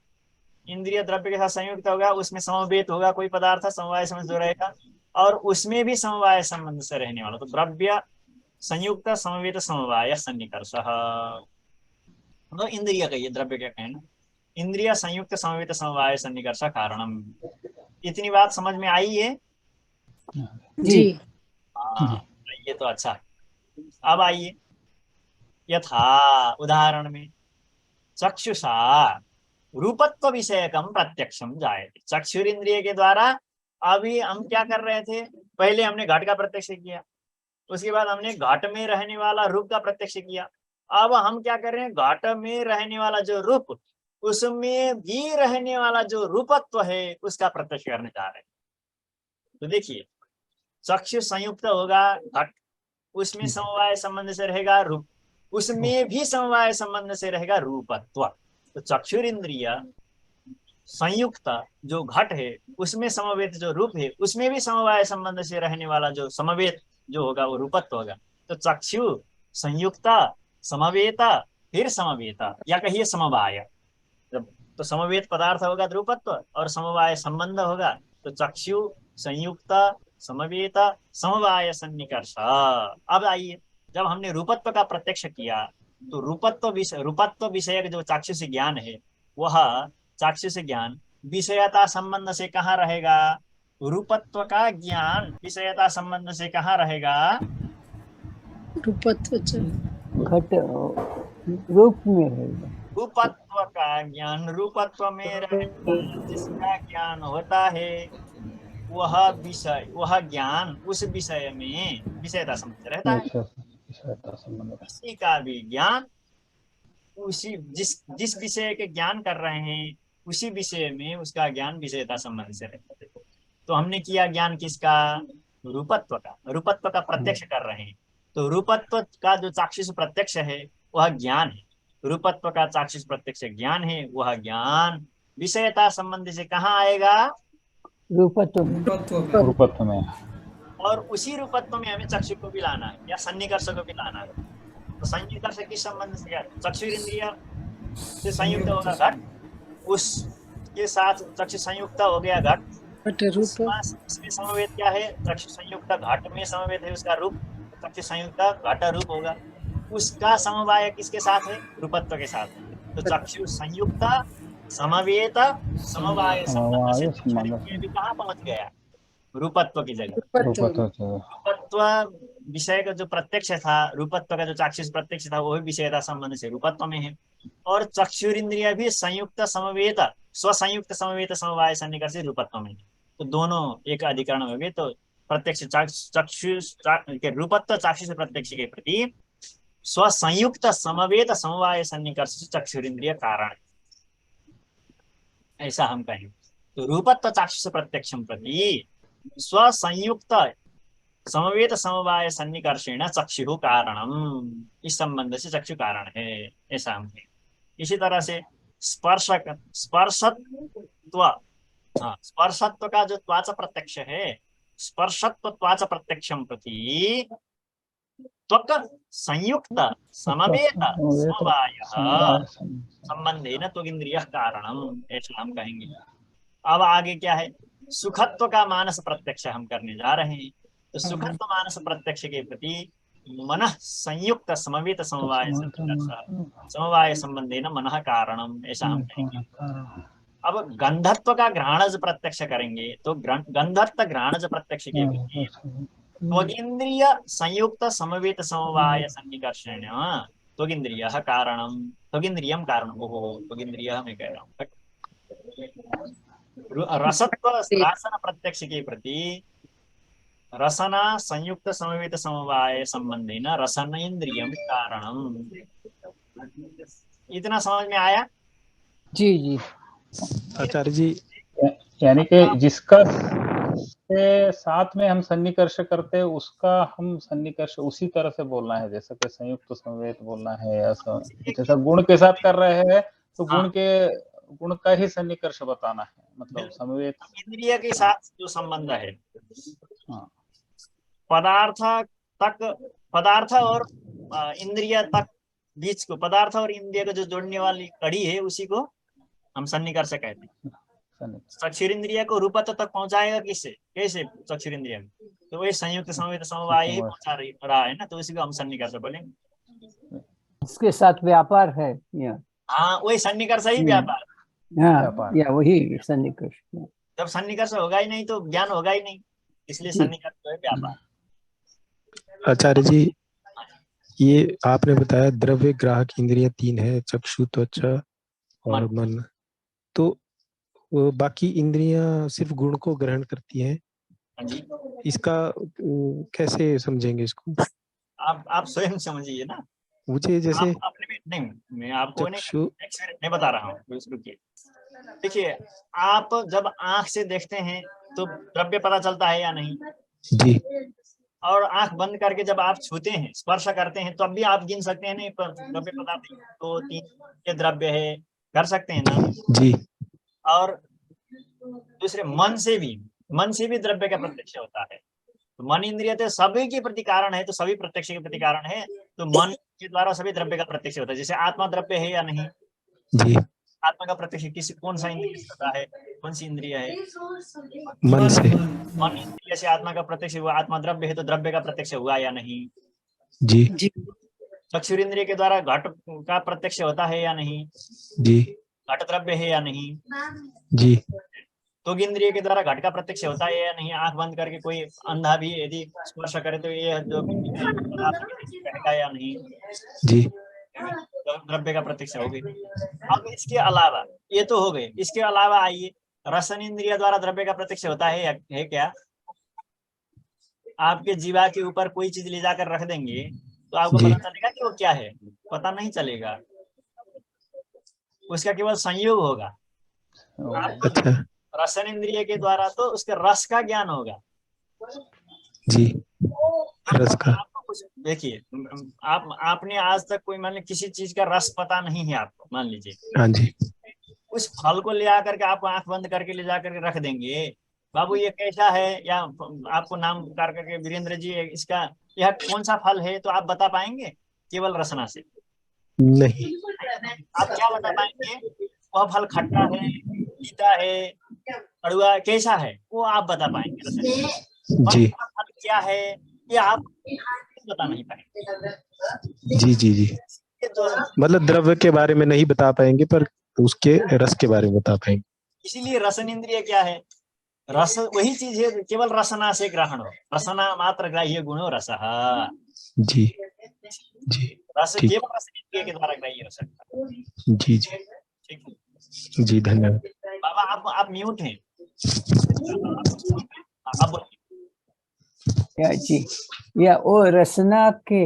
इंद्रिय द्रव्य के साथ संयुक्त होगा, उसमें समवेत होगा कोई पदार्थ समवाय संबंध जो रहेगा और उसमें भी समवाय संबंध से रहने वाला, तो द्रव्य संयुक्त समवेत समवाय सन्निकर्ष। तो इंद्रिय का ये द्रव्य क्या कहना, इंद्रिय संयुक्त समवेत समवाय सन्निकर्ष कारणम। इतनी बात समझ में आई है? जी हाँ ये तो अच्छा है। अब आइए, यथा उदाहरण में चक्षुषा रूपत्व विषयकम प्रत्यक्षम जायते। चक्षुरिंद्रिय के द्वारा अभी हम क्या कर रहे थे, पहले हमने घट का प्रत्यक्ष किया, उसके बाद हमने घट में रहने वाला रूप का प्रत्यक्ष किया। अब हम क्या कर रहे हैं, घट में रहने वाला जो रूप उसमें भी रहने वाला जो रूपत्व है उसका प्रत्यक्ष करने जा रहे हैं। तो देखिए चक्षु संयुक्त होगा घट, उसमें समवाय संबंध से रहेगा रूप, उसमें भी समवाय संबंध से रहेगा रूपत्व। तो चक्षुरिंद्रिय संयुक्त जो घट है उसमें समवेत जो रूप है उसमें भी समवाय संबंध से रहने वाला जो समवेत जो होगा वो रूपत्व होगा। तो चक्षु संयुक्त समवेता फिर समवेता या कहिए समवाय, जब तो समवेत पदार्थ होगा रूपत्व और समवाय संबंध होगा, तो चक्षु संयुक्त समवेत समवाय सन्निकर्ष। अब आइए, जब हमने रूपत्व का प्रत्यक्ष किया तो रूपत्व विषयक जो चाक्षुष ज्ञान है वह चाक्षुष ज्ञान विषयता संबंध से कहाँ रहेगा, रूपत्व का ज्ञान विषयता संबंध से कहाँ रहेगा, रूपत्व घट रूप में रहेगा। रूपत्व का ज्ञान रूपत्व में रहने जिसका ज्ञान होता है वह विषय, वह ज्ञान उस विषय में विषयता संबंध रहता है। इसी का भी ज्ञान उसी जिस विषय के ज्ञान कर रहे हैं उसी विषय में उसका ज्ञान विषयता संबंध से रहता है। तो हमने किया ज्ञान किसका, रूपत्व का, रूपत्व का प्रत्यक्ष कर रहे हैं। तो रूपत्व का जो चाक्षुष प्रत्यक्ष है वह ज्ञान है, रूपत्व का चाक्षुष प्रत्यक्ष ज्ञान है, वह ज्ञान विषयता संबंध से कहाँ आएगा, रूपत्व में। और उसी रूपत्व में हमें चक्षु को भी लाना है या सन्निकर्ष को भी लाना है। तो सन्निकर्ष किस संबंध से, चक्षु इंद्रिय से संयुक्त होगा घट, उसके साथ चक्षु संयुक्त हो गया घट, इसमें समवेत क्या है, चक्षु संयुक्त घट में समवेत है उसका रूप, चक्षु संयुक्त घट रूप होगा, उसका समवाय किसके साथ है? रूपत्व के साथ है। तो चक्षु संयुक्त समवेत समवाय संबंध से चक्षु इंद्रिय भी कहाँ पहुंच गया? रूपत्व की जगह। रूपत्व विषय का जो प्रत्यक्ष था, रूपत्व का जो चाक्षुष प्रत्यक्ष था, वो भी विषयता संबंध से रूपत्व में है। और चक्षुरिंद्रिय भी संयुक्त समवेत स्वसंयुक्त समवेत समवाय सन्निकर्ष से रूपत्व में है। तो दोनों एक अधिकरण हो गए। तो प्रत्यक्ष चक्षुष के रूपत्व चाक्षुष प्रत्यक्ष के प्रति स्वसंयुक्त समवेत समवाय सन्निकर्ष से चक्षुरिंद्रिय कारण, ऐसा हम कहेंगे। तो रूपत्व चाक्षुष प्रत्यक्षम प्रति स्वसंयुक्त समवेत समवाय सन्निकर्षेण चक्षु कारणम, इस संबंध से चक्षु कारण है, ऐसा हम कहेंगे। इसी तरह से स्पर्शत्व, हाँ, स्पर्शत्व का जो त्वाच प्रत्यक्ष है, स्पर्शत्व त्वाच प्रत्यक्षम प्रति त्वक संयुक्त समवेत समवाय संबंधेन त्वगिंद्रियः कारणम, ऐसा हम कहेंगे। अब आगे क्या है? सुखत्व का मानस प्रत्यक्ष हम करने जा रहे हैं। तो सुखत्व मानस प्रत्यक्ष के प्रति मन संयुक्त समवेत समवाय समवाय संबंधेन मनः कारणम, ऐसा हम कहेंगे। अब गंधत्व का घ्राणज प्रत्यक्ष करेंगे। तो गंधत्व घ्राणज प्रत्यक्ष के प्रति त्वगिंद्रिय संयुक्त समवेत समवाय सन्निकर्षेण त्वगिंद्रियः कारणम, त्वगिंद्रियम कारणम। ओहो, त्वगिंद्रियः मैं कह रहा हूँ। रसत्व रासन प्रत्यक्ष के प्रति रसना संयुक्त समवेत समवाय संबंधेन रसन इंद्रियम कारणम। इतना समझ में आया? जी जी। आचार्य जी, यानी कि जिसका के साथ में हम सन्निकर्ष करते हैं उसका हम सन्निकर्ष उसी तरह से बोलना है, जैसा कि संयुक्त समवेत बोलना है। ऐसा जैसा गुण के साथ कर रहे हैं तो गुण का ही सन्निकर्ष बताना है, मतलब समवेत इंद्रिय के साथ जो संबंध है, हाँ, पदार्थ और इंद्रिय तक बीच को, पदार्थ और इंद्रिय को जो जोड़ने वाली कड़ी है, उसी को हम सन्निकर्ष कहते हैं। चक्षुरिंद्रिय को रूपत्व तक पहुंचाएगा किससे? कैसे? चक्षुरिंद्रिय में तो वही संयुक्त समवेत समवाय ही पहुंचा रहा है ना, तो उसी को हम सन्निकर्ष बोलेंगे। इसके साथ व्यापार है या? हाँ, वही सन्निकर्ष ही व्यापार। हाँ, या वही सन्निकर्ष। जब सन्निकर्ष होगा ही नहीं तो ज्ञान होगा ही नहीं, इसलिए सन्निकर्ष है व्यापार। आचार्य जी, ये आपने बताया द्रव्य ग्राहक इंद्रियां 3 है, चक्षु त्वचा और मन। तो बाकी इंद्रियां सिर्फ गुण को ग्रहण करती हैं, इसका कैसे समझेंगे इसको? आप स्वयं समझिए ना। मुझे जैसे नहीं, मैं आपको नहीं बता रहा हूँ। देखिए, आप जब आंख से देखते हैं तो द्रव्य पता चलता है या नहीं? जी। और आंख बंद करके जब आप छूते हैं, स्पर्श करते हैं, तो अब भी आप गिन सकते हैं नहीं द्रव्य पदार्थ 2 3 ये द्रव्य है, कर सकते हैं ना? जी। और दूसरे मन से भी द्रव्य का प्रत्यक्ष होता है। तो मन इंद्रिय तो सभी के प्रति कारण है, तो सभी प्रत्यक्ष के प्रति कारण है, तो मन के द्वारा सभी द्रव्य का प्रत्यक्ष होता है। जैसे आत्मा द्रव्य है या नहीं? जी। आत्मा का प्रत्यक्ष कौन सा इंद्रिय से होता है? कौन सी इंद्रिय है? मन से। मन इंद्रिय से आत्मा का प्रत्यक्ष हुआ। आत्मा द्रव्य है तो द्रव्य का प्रत्यक्ष हुआ या नहीं? जी। चक्षुरिंद्रिय के द्वारा घट का प्रत्यक्ष होता है या नहीं? जी। घट द्रव्य है या नहीं? जी। त्वगिंद्रिय के द्वारा घट का प्रत्यक्ष होता है या नहीं? आंख बंद करके कोई अंधा भी यदि स्पर्श करे तो ये जो कहेगा या नहीं? जी। द्रव्य का प्रत्यक्ष हो गई। अब इसके अलावा, ये तो हो गए, इसके अलावा आइए, रसन इंद्रिय द्वारा द्रव्य का प्रत्यक्ष होता है क्या? आपके जीवा के ऊपर कोई चीज ले जाकर रख देंगे तो आपको पता चलेगा कि वो क्या है? पता नहीं चलेगा, उसका केवल संयोग होगा। अच्छा। रसन इंद्रिय के द्वारा तो उसके रस का ज्ञान होगा। जी, रस का। देखिए, आपने आज तक कोई मान लीजिए किसी चीज का रस पता नहीं है आपको, मान लीजिए। हाँ जी। उस फल को ले आकर के आप आंख बंद करके ले जाकर के रख देंगे, बाबू ये कैसा है, या आपको नाम पुकार करके वीरेंद्र जी इसका यह कौन सा फल है, तो आप बता पाएंगे केवल रसना से? नहीं। आप क्या बता पाएंगे? वह फल खट्टा है, मीठा है, कड़वा कैसा है, वो आप बता पाएंगे। जी। फल क्या है ये आप बता नहीं पाएंगे। जी जी जी, ये जो है, मतलब द्रव्य के बारे में नहीं बता पाएंगे पर उसके रस के बारे में बता पाएंगे। इसीलिए रसन इंद्रिय क्या है? रस वही चीज है, केवल रसना से ग्रहण हो, रसना मात्र ग्राह्य गुणो रसः। जी जी रस ठीक, केवल रस इंद्रिय के द्वारा ग्राह्य हो सकता है। जी जी ठीक है जी, धन्यवाद। बाबा, आप म्यूट हैं। अब या जी, या वो रसना के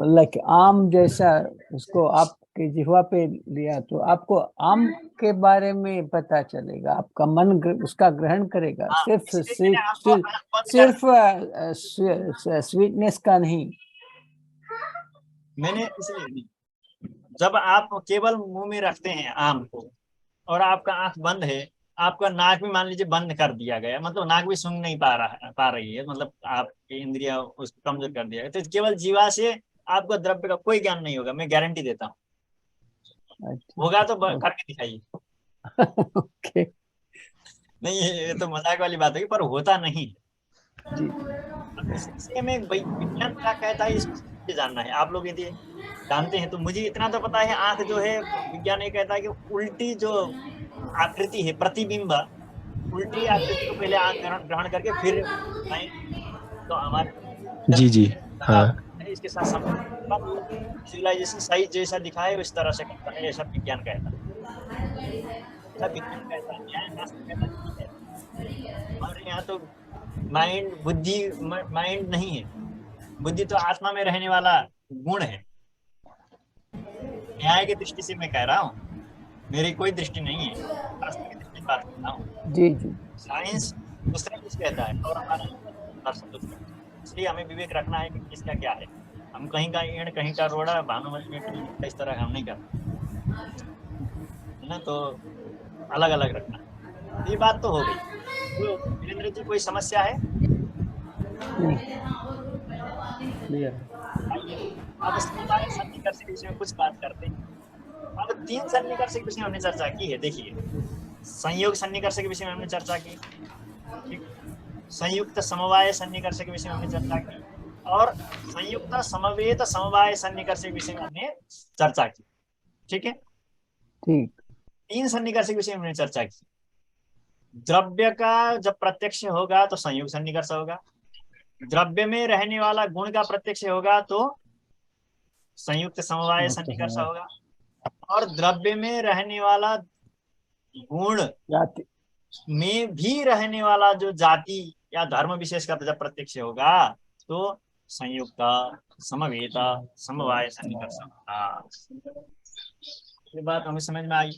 लाइक आम जैसा उसको आपके जिह्वा पे लिया तो आपको आम के बारे में पता चलेगा, आपका मन उसका ग्रहण करेगा, हाँ, सिर्फ इसलिए मैंने आपको आंख बंद सिर्फ स्वीटनेस का नहीं। मैंने इसलिए नहीं, जब आप केवल मुंह में रखते हैं आम को और आपका आंख बंद है, आपका नाक भी मान लीजिए बंद कर दिया गया, मतलब नाक भी सुन नहीं पा रही है, मतलब आपकी इंद्रिया उसको कमजोर कर दिया गया, तो केवल जीवा से आपको द्रव्य का कोई ज्ञान नहीं होगा, मैं गारंटी देता हूँ। होगा तो करके दिखाइए। ओके नहीं, ये तो मजाक वाली बात है, पर होता नहीं है। जी इसलिए मैं विज्ञान क्या कहता है इसको जानना है। आप लोग यदि जानते हैं तो मुझे इतना तो पता है, आंख जो है, विज्ञान ये कहता है कि उल्टी जो आकृति है, प्रतिबिंब, उल्टी आकृति को पहले आंख ग्रहण करके फिर तो हमारे जी जी हाँ इसके साथ विजुअलाइजेशन सही जैसा दिखा है उस तरह से करता है, ऐसा विज्ञान कहता है। ऐसा विज्ञान कहता है, न्यायशास्त्र कहता है। हमारे यहाँ तो माइंड बुद्धि माइंड नहीं है, बुद्धि तो आत्मा में रहने वाला गुण है। न्याय की दृष्टि से मैं कह रहा हूँ, मेरी कोई दृष्टि नहीं है, शास्त्र की दृष्टि बात करता हूँ। जी जी साइंस दूसरा कुछ कहता है और हमारा दर्शन दूसरा, इसलिए हमें विवेक रखना है कि किसका क्या है। हम कहीं का ईण कहीं का रोड़ा, भानुमति में इस तरह हम नहीं करते है ना, तो अलग अलग रखना। ये बात तो हो गई। तो वीरेंद्र जी कोई समस्या है? अब समवाय सन्निकर्ष के विषय में कुछ बात करते हैं। अब 3 सन्निकर्ष के विषय में हमने चर्चा की है। देखिए, संयोग सन्निकर्ष के विषय में हमने चर्चा की, ठीक, संयुक्त समवाय सन्निकर्ष के विषय में हमने चर्चा की, और संयुक्त समवेत समवाय सन्निकर्ष के विषय में हमने चर्चा की। ठीक है, ठीक 3 सन्निकर्ष के विषय में हमने चर्चा की। द्रव्य का जब प्रत्यक्ष होगा तो संयुक्त सन्निकर्ष होगा, द्रव्य में रहने वाला गुण का प्रत्यक्ष होगा तो संयुक्त समवाय सन्निकर्ष होगा, और द्रव्य में रहने वाला गुण जाति में भी रहने वाला जो जाति या धर्म विशेष का जब प्रत्यक्ष होगा तो संयुक्त समवेत समवाय सन्निकर्ष होगा। ये बात हमें समझ में आई।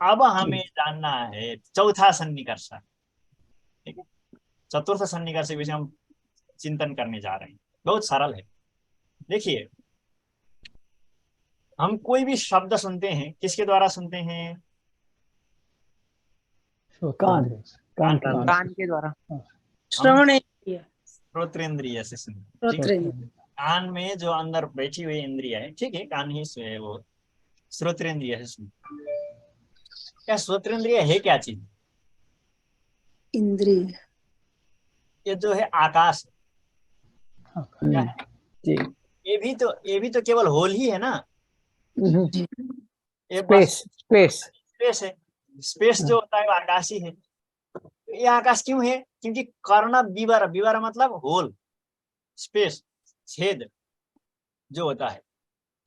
अब हमें जानना है चौथा सन्निकर्ष, ठीक है, चतुर्थ सन्निकर्ष के विषय हम चिंतन करने जा रहे हैं। बहुत सरल है। देखिए, हम कोई भी शब्द सुनते हैं, किसके द्वारा सुनते हैं? कान कान कान के द्वारा श्रवण इंद्रिय, श्रोत्रेंद्रिय से सुनते हैं, ठीक? श्रोत्रेंद्रिय। कान में जो अंदर बैठी हुई इंद्रिया है, ठीक है, कान ही से वो श्रोत्रेंद्रिय से सुनते हैं। क्या श्रोत्रेंद्रिय है क्या चीज? इंद्रिय ये जो है आकाश, क्या है? जी ये भी तो केवल होल ही है ना, ये स्पेस स्पेस स्पेस है। स्पेस जो होता है वो आकाश ही है। ये आकाश क्यों है? क्योंकि कर्ण विवर, विवर मतलब होल, स्पेस, छेद जो होता है,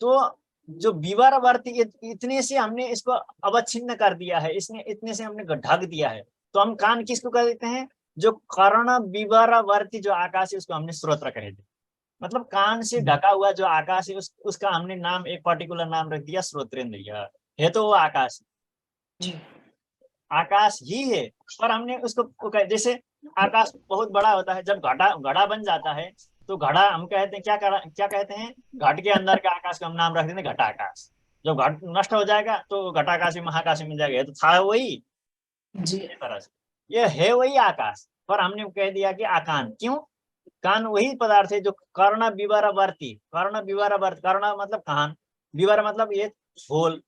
तो जो विवरवर्ती इतने से हमने इसको अवच्छिन्न कर दिया है, इसने इतने से हमने ढक दिया है, तो हम कान किसको कह देते हैं? जो कर्ण विवरवर्ती जो आकाश है उसको हमने श्रोत्र कह देते। मतलब कान से ढका हुआ जो आकाश है उसका हमने नाम, एक पर्टिकुलर नाम रख दिया श्रोत्रेंद्रिय है। तो वो आकाश आकाश ही है, पर हमने उसको जैसे आकाश बहुत बड़ा होता है, जब घड़ा बन जाता है तो घड़ा हम कहते हैं क्या कहते हैं? घट के अंदर के आकाश को हम नाम रख देते हैं घटाकाश। जब घट नष्ट हो जाएगा तो घटाकाश महाकाश मिल जाएगा। तो था वही जी, इस तरह से ये है वही आकाश, पर हमने कह दिया कि आकान। क्यों? कान वही पदार्थ है जो कर्ण विवरवर्ती, कर्ण मतलब कान, विवर मतलब ये होल,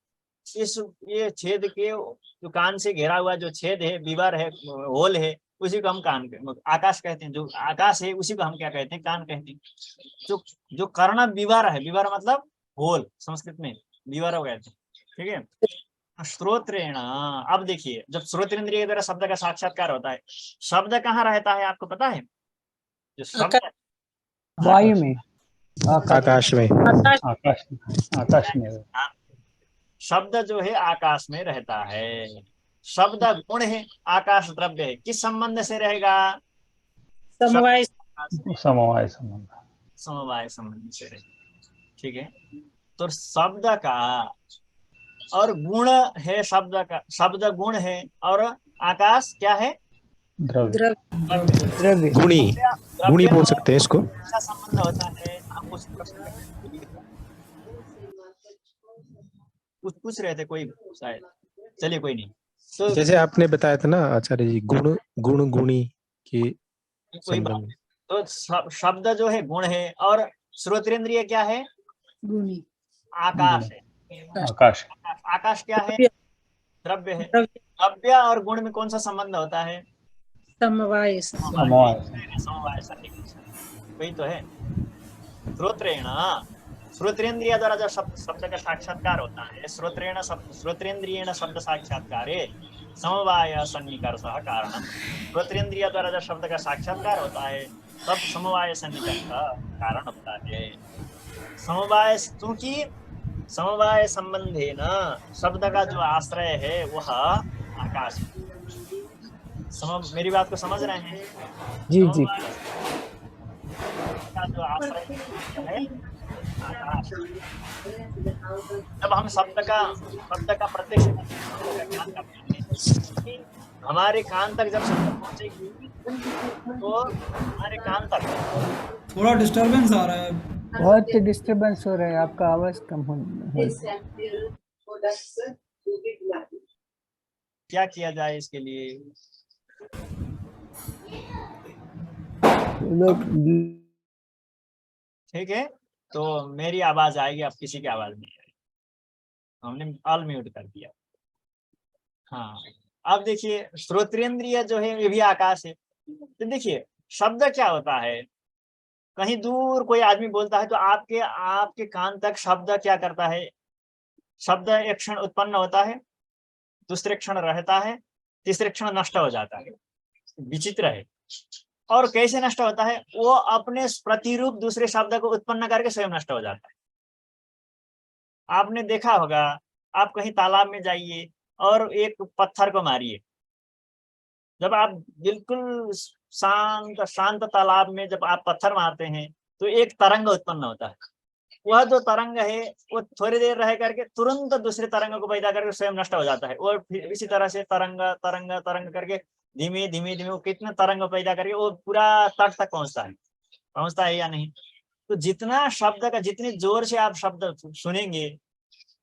ये छेद के जो कान से घेरा हुआ जो छेद है, विवर है, होल है, उसी को हम कान आकाश कहते हैं। जो आकाश है उसी को हम क्या कहते हैं, कान कहते हैं। जो कर्ण विवर है, विवर मतलब होल, संस्कृत में विवर कहते हैं, ठीक है। श्रोत्रेण, अब देखिए जब श्रोत्रेंद्रिय के द्वारा शब्द का साक्षात्कार होता है, शब्द कहाँ रहता है आपको पता है? जो शब्द वायु में, आकाश में। आकाश आकाश में शब्द जो है आकाश में रहता है। शब्द गुण है, आकाश द्रव्य है, किस संबंध से रहेगा? समवाय समवाय संबंध, समवाय संबंध से रहेगा, ठीक है। तो शब्द का और गुण है, शब्द का, शब्द गुण है और आकाश क्या है? द्रव्य। द्रव्य द्रव्य। गुणी, गुणी बोल सकते हैं इसको। ऐसा संबंध होता है। आप उस प्रश्न कुछ पूछ रहे थे कोई शायद, चलिए कोई नहीं। तो जैसे आपने बताया था ना आचार्य जी, गुण गुण गुणी के कोई बात संबंध। नहीं। तो शब्द जो है गुण है और श्रोत्रेंद्रिय क्या है? गुणी आकाश है। आकाश आकाश क्या है? द्रव्य द्रव्य है। द्रव्य द्रव्य और गुण में कौन सा संबंध होता है? समवाय समवाय समवाय सन्निकर्ष, वही तो है। श्रोत्रेण, श्रोत्रेंद्रिय द्वारा जब शब्द का साक्षात्कार होता है, श्रोत्रेंद्रियेण शब्द साक्षात्कारे समवाय सन्निकर्षः कारणम। श्रोत्रेंद्रिय द्वारा जब शब्द का साक्षात्कार होता है तब समवाय सन्निकर्ष कारण होता है। समवाय, क्योंकि समवाय संबंधे न शब्द का जो आश्रय है वह आकाश है। मेरी बात को समझ रहे हैं? जी जी। का जो आश्रय है आकाश। जब हम शब्द का प्रत्यक्ष ज्ञान करते हैं, हमारे कान तक जब शब्द पहुंचेगी तो हमारे कान तक थोड़ा डिस्टरबेंस आ रहा है। बहुत डिस्टरबेंस हो रहा है, आपका आवाज कम हो। क्या किया जाए इसके लिए? ठीक है, तो मेरी आवाज आएगी, अब किसी की आवाज नहीं आएगी, हमने ऑल म्यूट कर दिया। हाँ, अब देखिए श्रोत्रेंद्रिय जो है ये भी आकाश है। तो देखिए शब्द क्या होता है, कहीं दूर कोई आदमी बोलता है तो आपके कान तक शब्द क्या करता है? शब्द एक क्षण उत्पन्न होता है, दूसरे क्षण रहता है, तीसरे क्षण नष्ट हो जाता है। विचित्र है। और कैसे नष्ट होता है? वो अपने प्रतिरूप दूसरे शब्द को उत्पन्न करके स्वयं नष्ट हो जाता है। आपने देखा होगा, आप कहीं तालाब में जाइए और एक पत्थर को मारिए, जब आप बिल्कुल शांत तालाब में जब आप पत्थर मारते हैं तो एक तरंग उत्पन्न होता है। वह जो तरंग है वो थोड़ी देर रह करके तुरंत दूसरे तरंग को पैदा करके स्वयं नष्ट हो जाता है। और फिर इसी तरह से तरंग तरंग तरंग करके धीमे धीमे धीमे वो कितने तरंग पैदा करके वो पूरा तट तक पहुंचता है या नहीं? तो जितना शब्द का, जितने जोर से आप शब्द सुनेंगे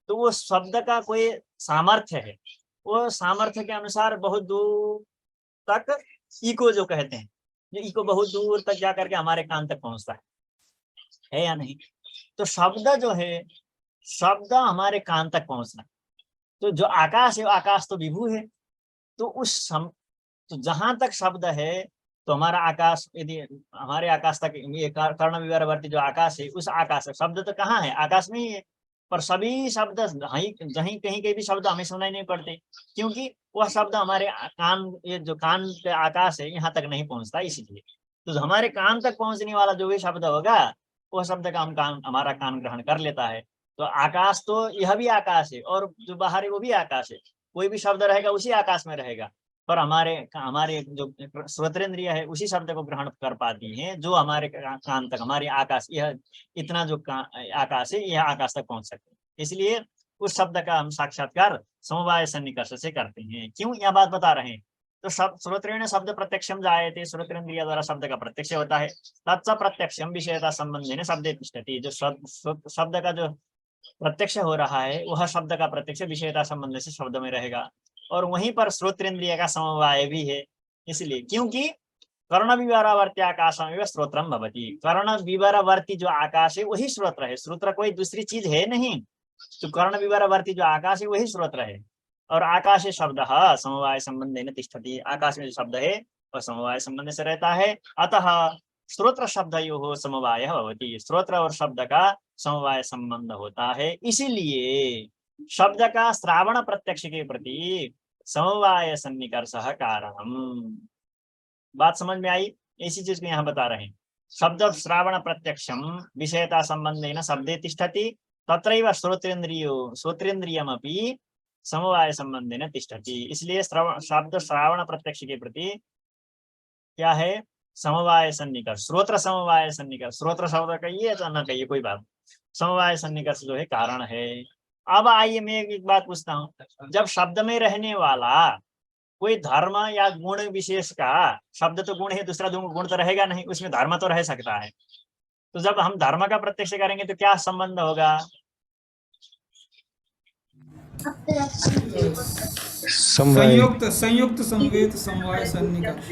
तो वो शब्द का कोई सामर्थ्य है, वो सामर्थ्य के अनुसार बहुत दूर तक इको जो कहते हैं, जो इको बहुत दूर तक जा करके हमारे कान तक पहुंचता है या नहीं? तो शब्द जो है, शब्द हमारे कान तक पहुंचना, तो जो आकाश है आकाश तो विभू है। तो तो जहां तक शब्द है तो हमारा आकाश, यदि हमारे आकाश तक ये कर्ण विवरवर्ती जो आकाश है, उस आकाश शब्द तो कहाँ है? आकाश में ही है। पर सभी शब्द जहीं कहीं के भी शब्द हमें सुनाई नहीं पड़ते, क्योंकि वह शब्द हमारे कान, ये जो कान के आकाश है यहाँ तक नहीं पहुंचता। इसलिए तो हमारे कान तक पहुंचने वाला जो भी शब्द होगा वह शब्द का हमारा कान ग्रहण कर लेता है। तो आकाश तो यह भी आकाश है और जो बाहर है वो भी आकाश है। कोई भी शब्द रहेगा उसी आकाश में रहेगा, पर हमारे जो श्रोत्रेंद्रिय है उसी शब्द को ग्रहण कर पाती हैं जो हमारे कान तक, हमारे आकाश, यह इतना जो आकाश है यह आकाश तक पहुंच सकते हैं। इसलिए उस शब्द का हम साक्षात्कार समवाय सन्निकर्ष से करते हैं। क्यों यह बात बता रहे हैं? तो श्रोत्रेण शब्द प्रत्यक्षम जायते, श्रोत्रेंद्रिय द्वारा शब्द का प्रत्यक्ष होता है। तत्स प्रत्यक्षम विषयता संबंधेन शब्दे तिष्ठति, जो शब्द का जो प्रत्यक्ष हो रहा है वह शब्द का प्रत्यक्ष विषयता संबंध से शब्द में रहेगा। और वहीं पर श्रोत्रेंद्रिय का समवाय भी है, इसलिए क्योंकि कर्ण विवरवर्ती आकाशमेव श्रोत्रम भवति। कर्ण विवरवर्ती जो आकाश है वही श्रोत्र है, श्रोत्र कोई दूसरी चीज है नहीं। तो कर्ण विवरवर्ती जो आकाश है वही श्रोत्र है। और आकाश शब्द समवाय संबंधेन तिष्ठति, आकाश में जो शब्द है वह समवाय संबंध से रहता है। अतः श्रोत्र शब्दयोः समवायः भवति, श्रोत्र और शब्द का समवाय संबंध होता है। इसीलिए शब्द का श्रावण प्रत्यक्ष के प्रति समवाय सन्निकर्षः कारणम। बात समझ में आई? इसी चीज को यहाँ बता रहे हैं। शब्द श्रावण प्रत्यक्षम विषयता संबंधेन शब्दे तिष्ठति, तत्रैव श्रोत्रेन्द्रियमपि समवाय संबंधेन तिष्ठति। इसलिए शब्द श्रावण प्रत्यक्ष के प्रति क्या है? समवाय सन्निकर्ष, श्रोत्र समवाय सन्निकर्ष। श्रोत्र शब्द कहिए तो न कहिए, कोई बात, समवाय सन्निकर्ष जो है कारण है। अब आइए मैं एक बात पूछता हूँ, जब शब्द में रहने वाला कोई धर्म या गुण विशेष का, शब्द तो गुण है, दूसरा गुण तो रहेगा नहीं, उसमें धर्म तो रह सकता है। तो जब हम धर्म का प्रत्यक्ष करेंगे तो क्या संबंध होगा? संयुक्त संयुक्त संवेद समवाय सन्निकर्ष।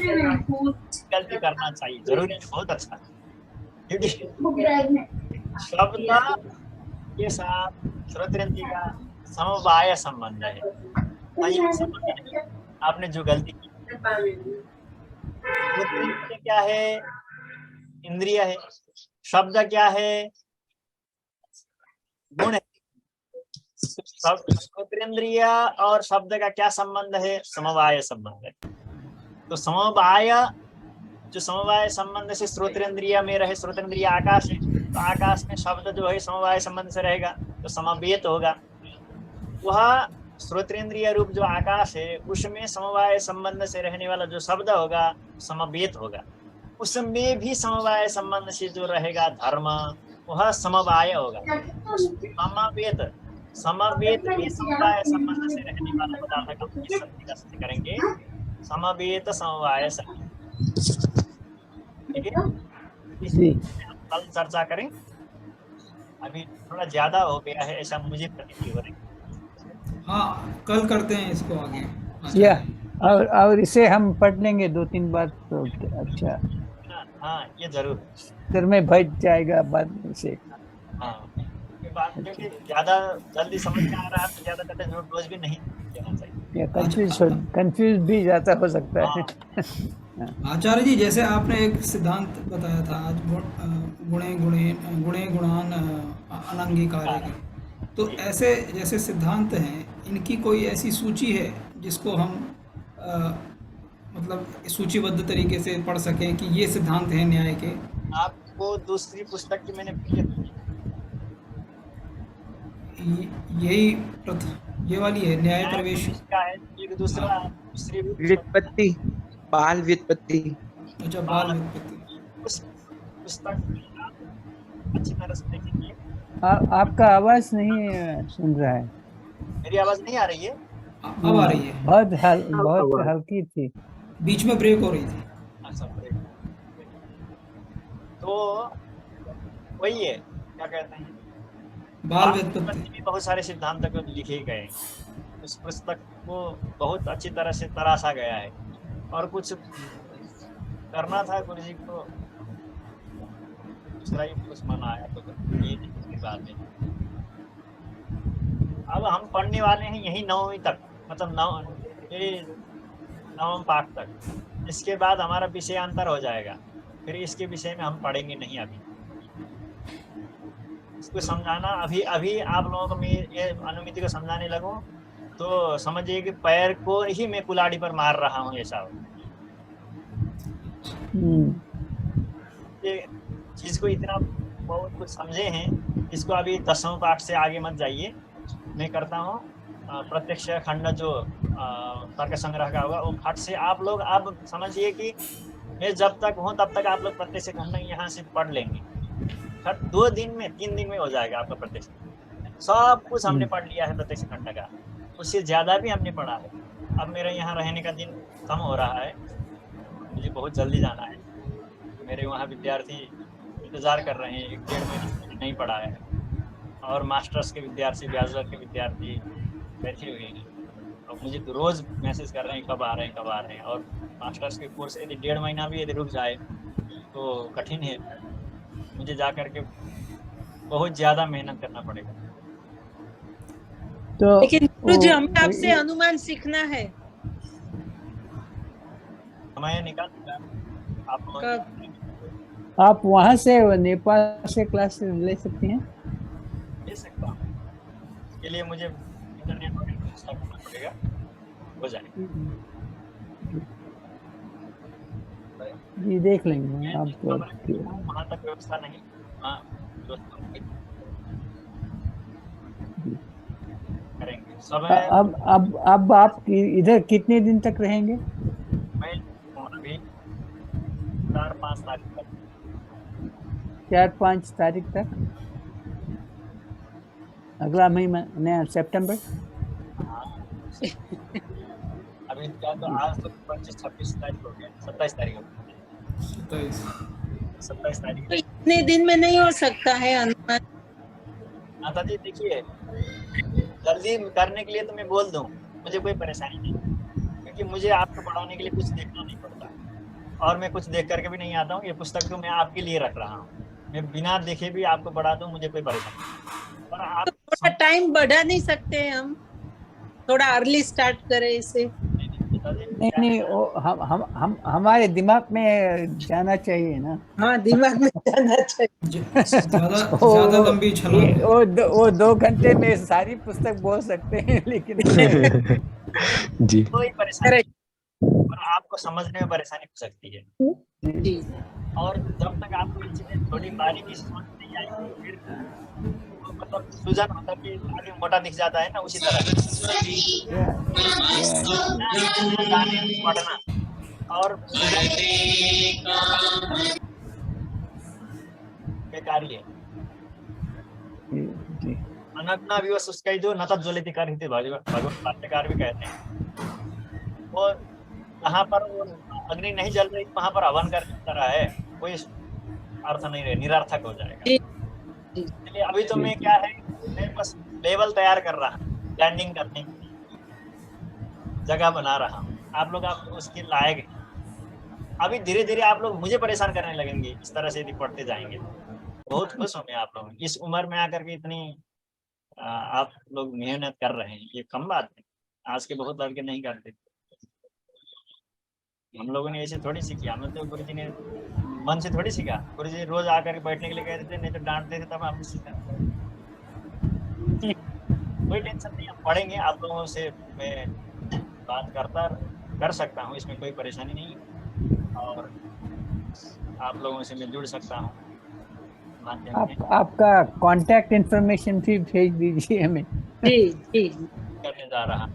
गलती करना चाहिए, जरूरी है, बहुत अच्छा, क्योंकि शब्द के साथ श्रोत्रेंद्रिय का समवाय संबंध है, संयुक्त संबंध नहीं। आपने जो गलती की, श्रोत्रेंद्रिय क्या है? इंद्रिय है। शब्द क्या है? गुण है। श्रोत्रेंद्रिय और शब्द का क्या संबंध है? समवाय संबंध है। तो समवाय, जो समवाय संबंध से श्रोत्रेंद्रिय में रहे, श्रोत्रेंद्रिय आकाश है, तो आकाश में शब्द जो है समवाय संबंध से रहेगा, तो समवेत होगा। वह श्रोत्रेंद्रिय रूप जो आकाश है, उसमें समवाय संबंध से रहने वाला जो शब्द होगा समवेत होगा। उसमें भी समवाय संबंध से जो रहेगा धर्म, वह समवाय होगा। समवेत, समवेत में समवाय संबंध से रहने वाला पदार्थ का हम किस तरीके से करेंगे? समवेत समवाय संबंध। ठीक है, इसे हम कल चर्चा करें। अभी थोड़ा ज्यादा हो गया है, ऐसा मुझे प्रतीत हो रही है। हाँ, कल करते हैं इसको आगे। या और इसे हम पढ़ लेंगे 2-3 बार तो अच्छा। हाँ, ये जरूर, सिर में बैठ जाएगा बाद में से। हाँ, ये बात क्योंकि ज्यादा जल्दी समझ में आ रहा है तो ज्यादा करते नोट रोज भी नहीं देना चाहिए, या कंफ्यूज भी ज्यादा हो सकता है। आचार्य जी, जैसे आपने एक सिद्धांत बताया था आज, गुणे गुणे गुणे गुणान अनंगीकार्य के, तो ऐसे जैसे सिद्धांत हैं, इनकी कोई ऐसी सूची है जिसको हम मतलब सूचीबद्ध तरीके से पढ़ सकें कि ये सिद्धांत हैं न्याय के? आपको दूसरी पुस्तक की मैंने यही ये वाली है, न्याय प्रवेश का है। एक दूसरा, दूसरी व्युत्पत्ति, बाल व्युत्पत्ति। अच्छा, बाल व्युत्पत्ति। उस पुस्तक अच्छी तरह से देखेंगे। आपका आवाज नहीं सुन रहा है। मेरी आवाज नहीं आ रही है? अब आ रही है, बहुत हल्की थी, बीच में ब्रेक हो रही थी। अच्छा, तो वही है, क्या कहते हैं, बाल व्युत्पत्ति में बहुत सारे सिद्धांत लिखे गए। उस पुस्तक को बहुत अच्छी तरह से तराशा गया है, और कुछ करना था गुरु जी को, दूसरा ही कुछ मना आया, तो ये नहीं बात है। अब हम पढ़ने वाले हैं यही 9वीं तक, मतलब 9वें पाठ तक। इसके बाद हमारा विषयांतर हो जाएगा, फिर इसके विषय में हम पढ़ेंगे नहीं। अभी इसको समझाना, अभी आप लोगों को मैं ये अनुमिति को समझाने लगूं तो समझिए कि पैर को ही मैं कुल्हाड़ी पर मार रहा हूँ, ऐसा हो। ये चीज को इतना बहुत कुछ समझे हैं, इसको अभी 10वें पाठ से आगे मत जाइए। मैं करता हूँ प्रत्यक्ष खंड जो तर्क संग्रह का होगा, वो पाठ से आप लोग अब समझिए कि मैं जब तक हूँ तब तक आप लोग प्रत्यक्ष खंड यहाँ से पढ़ लेंगे। 2 दिन में 3 दिन में हो जाएगा आपका प्रत्यक्ष। सब कुछ हमने पढ़ लिया है प्रत्यक्ष खंड का, उससे ज्यादा भी हमने पढ़ा है। अब मेरे यहाँ रहने का दिन कम हो रहा है, मुझे बहुत जल्दी जाना है। मेरे वहाँ विद्यार्थी इंतजार कर रहे हैं, 1-1.5 महीने नहीं पढ़ा है, और मास्टर्स के विद्यार्थी, बैचलर के विद्यार्थी बैठे हुए हैं, और मुझे तो रोज मैसेज कर रहे हैं कब आ रहे हैं, कब आ रहे हैं। और मास्टर्स के कोर्स यदि 1.5 महीना भी यदि रुक जाए तो कठिन है, मुझे जा करके बहुत ज्यादा मेहनत करना पड़ेगा। तो लेकिन गुरु जी, हमें आपसे अनुमान सीखना है। समय निकाल आप कब? आप वहां से नेपाल से क्लास ले सकते हैं? ले सकता हूँ। इसके लिए मुझे इंटरनेट वगैरह की व्यवस्था करना पड़ेगा, हो जाएगा। जी देख लेंगे आप तो। वहाँ तक व्यवस्था नहीं, हाँ व्यवस्था नहीं करेंगे समय। अब आप इधर कितने दिन तक रहेंगे? मैं अभी 4-5 तारीख तक 4-5 तारीख तक, अगला महीना सितंबर। अभी क्या तो आज तो 25-26 तारीख हो गया, 27 तारीख हो गई, 27 तारीख। तो इतने दिन में नहीं हो सकता है अनुमान? माता जी देखिए, जल्दी करने के लिए तो मैं बोल दूं, मुझे कोई परेशानी नहीं, क्योंकि मुझे आपको पढ़ाने के लिए कुछ देखना नहीं पड़ता, और मैं कुछ देख करके भी नहीं आता हूँ। ये पुस्तक तो मैं आपके लिए रख रहा हूँ, मैं बिना देखे भी आपको पढ़ा दूं, मुझे कोई परेशानी नहीं। और आप तो थोड़ा टाइम बढ़ा नहीं सकते हम? थोड़ा अर्ली स्टार्ट करें इसे? नहीं हम हमारे दिमाग में जाना चाहिए ना। हाँ, दिमाग में जाना चाहिए। ज्यादा लंबी छलांग। वो 2 घंटे में सारी पुस्तक बोल सकते हैं, लेकिन जी कोई परेशानी नहीं, और आपको समझने में परेशानी हो सकती है। जी। और जब तक आपको ये चीजें थोड़ी बारीकी से समझ नहीं आएगी, फिर मतलब सूजन होता कि आगे मोटा दिख जाता है ना, उसी तरह पढ़ना और बेकारी है। अनग्ना विवश उसका जो नता ज्वलित कर भगवत भाष्यकार भी कहते हैं, वो जहाँ पर वो अग्नि नहीं जल रही वहां पर हवन करने की तरह है, कोई अर्थ नहीं रहे, निरर्थक हो जाएगा। इसलिए अभी तो मैं क्या है, मैं बस लेवल तैयार कर रहा हूँ, लैंडिंग करने की जगह बना रहा हूँ। आप लोग आप उसके लायक हैं। अभी धीरे धीरे आप लोग मुझे परेशान करने लगेंगे, इस तरह से यदि पढ़ते जाएंगे। बहुत खुश हूँ मैं आप लोग इस उम्र में आकर के इतनी आप लोग मेहनत कर रहे हैं, ये कम बात है। आज के बहुत लड़के नहीं करते। हम लोगों ने ऐसे थोड़ी सीखी, हमें तो गुरु जी ने मन से थोड़ी सीखा। गुरु जी रोज आकर के बैठने के लिए कहते थे, नहीं तो डांटते थे, तब हमने सीखा। कोई टेंशन नहीं, हम पढ़ेंगे। आप लोगों से मैं बात कर सकता हूँ, इसमें कोई परेशानी नहीं है, और आप लोगों से मैं जुड़ सकता हूँ। आपका कांटेक्ट इंफॉर्मेशन भी भेज दीजिए हमें। जी जी करने जा रहा।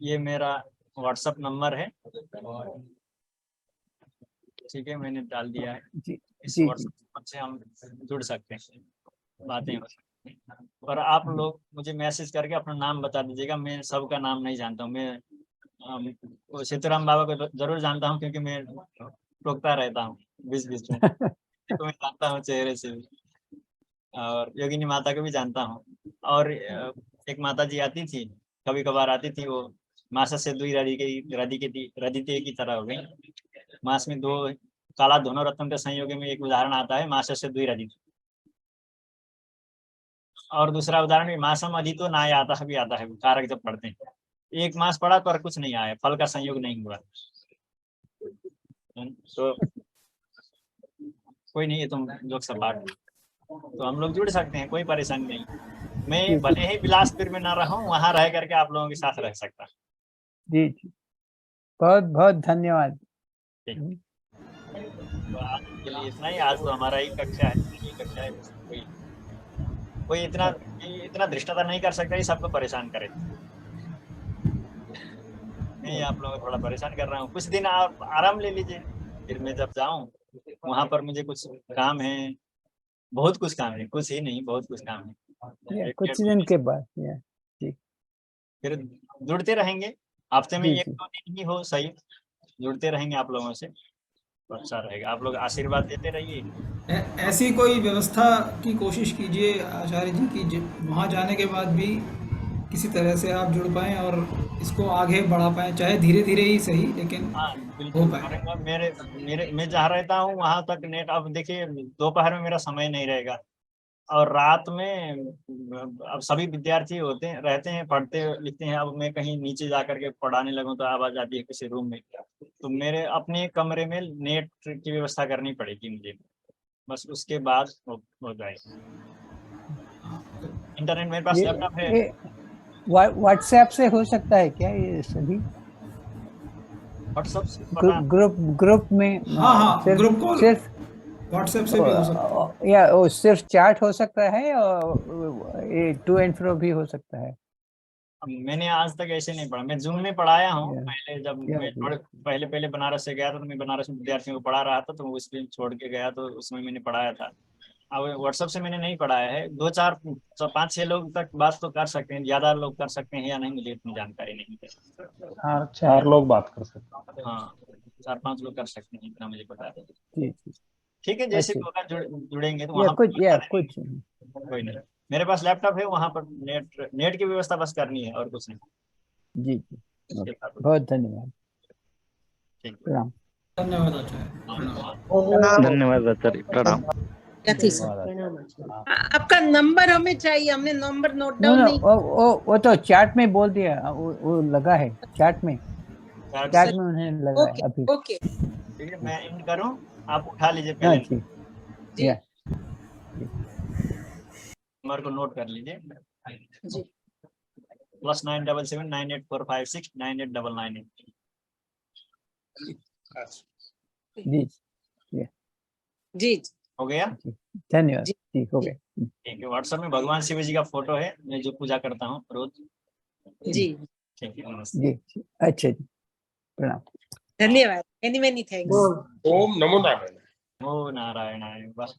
ये मेरा व्हाट्सएप नंबर है, ठीक है, मैंने डाल दिया है। इस व्हाट्सएप नंबर से हम जुड़ सकते हैं, बातें हो सकती हैं। और आप लोग मुझे मैसेज करके अपना नाम बता दीजिएगा। मैं सबका नाम नहीं जानता हूँ। मैं सीताराम बाबा को जरूर जानता हूँ, क्योंकि मैं टोकता रहता हूँ बीच में। तो मैं जानता हूँ चेहरे से भी, और योगिनी माता को भी जानता हूँ। और एक माता जी आती थी, कभी कभार आती थी, वो मासा से दुई रदिते की तरह हो गई। मास में 2 काला दोनों रत्न के संयोग में एक उदाहरण आता है, मासा से दुई रदित। और दूसरा उदाहरण भी मासम अधितो ना आता भी आता है, कारक जब पढ़ते हैं। एक मास पढ़ा पर कुछ नहीं आया, फल का संयोग नहीं हुआ। तो कोई नहीं है, तुम लोग सब बात, तो हम लोग जुड़ सकते हैं, कोई परेशानी नहीं। मैं भले ही बिलासपुर में ना रहूं, वहां रह करके आप लोगों के साथ रह सकता। जी जी, बहुत बहुत धन्यवाद। तो आज के लिए इतना ही। आज तो हमारा ही कक्षा है, कोई इतना धृष्टता नहीं कर सकता, सबको परेशान करे। मैं आप लोगों को थोड़ा परेशान कर रहा हूँ। कुछ दिन आप आराम ले लीजिए, फिर मैं जब जाऊं वहां पर मुझे कुछ काम है, बहुत कुछ काम है, कुछ ही नहीं, बहुत कुछ काम है। कुछ दिन के बाद जी फिर जुड़ते रहेंगे। हफ्ते में 1-2 दिन ही हो, सही जुड़ते रहेंगे आप लोगों से, अच्छा रहेगा। आप लोग आशीर्वाद देते रहिए। ऐसी कोई व्यवस्था की कोशिश कीजिए आचार्य जी की, वहाँ जाने के बाद भी किसी तरह से आप जुड़ पाएं और इसको आगे बढ़ा पाएं, चाहे धीरे धीरे ही सही, लेकिन हाँ बिल्कुल करेंगे। मैं जहाँ रहता हूँ वहाँ तक नेट, अब देखिए दोपहर में मेरा समय नहीं रहेगा, और रात में अब सभी विद्यार्थी होते हैं, रहते हैं, पढ़ते लिखते हैं। अब मैं कहीं नीचे जा करके पढ़ाने लगूं तो आवाज आती है किसी रूम में, तो मेरे अपने कमरे में नेट की व्यवस्था करनी पड़ेगी मुझे, बस उसके बाद हो जाएगा। इंटरनेट मेरे पास लैपटॉप है। ये व्हाट्सएप से हो सकता है क्या ये सभी? व्हाट्सएप से पता नहीं। ग्रुप में हाँ हाँ, सिर्फ ग्रुप कॉल सिर्फ व्हाट्सएप से भी हो सकता है। या वो सिर्फ चैट हो सकता है और ये टू एंड फ्रो भी हो सकता है? अब मैंने आज तक ऐसे नहीं पढ़ा, मैं जूम में पढ़ाया हूँ Yeah. पहले, जब Yeah, मैं थोड़े पहले बनारस से गया था तो मैं बनारस में विद्यार्थियों को पढ़ा रहा था, तो उस दिन छोड़ के गया तो उसमें मैंने पढ़ाया था। अब व्हाट्सएप से मैंने नहीं पढ़ाया है। 5-6 लोग तक बात तो कर सकते हैं, ज्यादा लोग कर सकते हैं या नहीं मुझे इतनी जानकारी नहीं है। 4 लोग बात कर सकते हैं। हाँ 4-5 लोग कर सकते हैं, इतना मुझे पता है। जी ठीक है, जैसे अच्छा। होगा जुड़ेंगे तो या वहाँ कुछ कोई नहीं। मेरे पास लैपटॉप है, वहाँ पर नेट की व्यवस्था बस करनी है और कुछ नहीं। जी इसके बाद बहुत धन्यवाद। ठीक है। प्रणाम। धन्यवाद आचार्य, प्रणाम। धन्यवाद आचार्य, प्रणाम। कथी से? आपका नंबर हमें चाहिए, हमने number note no down no नहीं। वो तो चैट में बोल दिया, वो लगा है चैट में चैट में उन्हें लगा है अभी। ओके ठीक है, मैं एंड करूँ, आप उठा लीजिए हाँ पहले। जी जी। या नंबर को नोट कर लीजिए। जी +977 98456 98998। जी जी हो गया? धन्यवाद जी। जी हो गया। ठीक है, व्हाट्सएप में भगवान शिव जी का फोटो है, मैं जो पूजा करता हूँ रोज। जी ठीक है, नमस्ते। जी अच्छा जी प्रणाम। धन्यवाद, मेनी मेनी थैंक्स। ओम नमो नारायण। ओ नारायण वाह।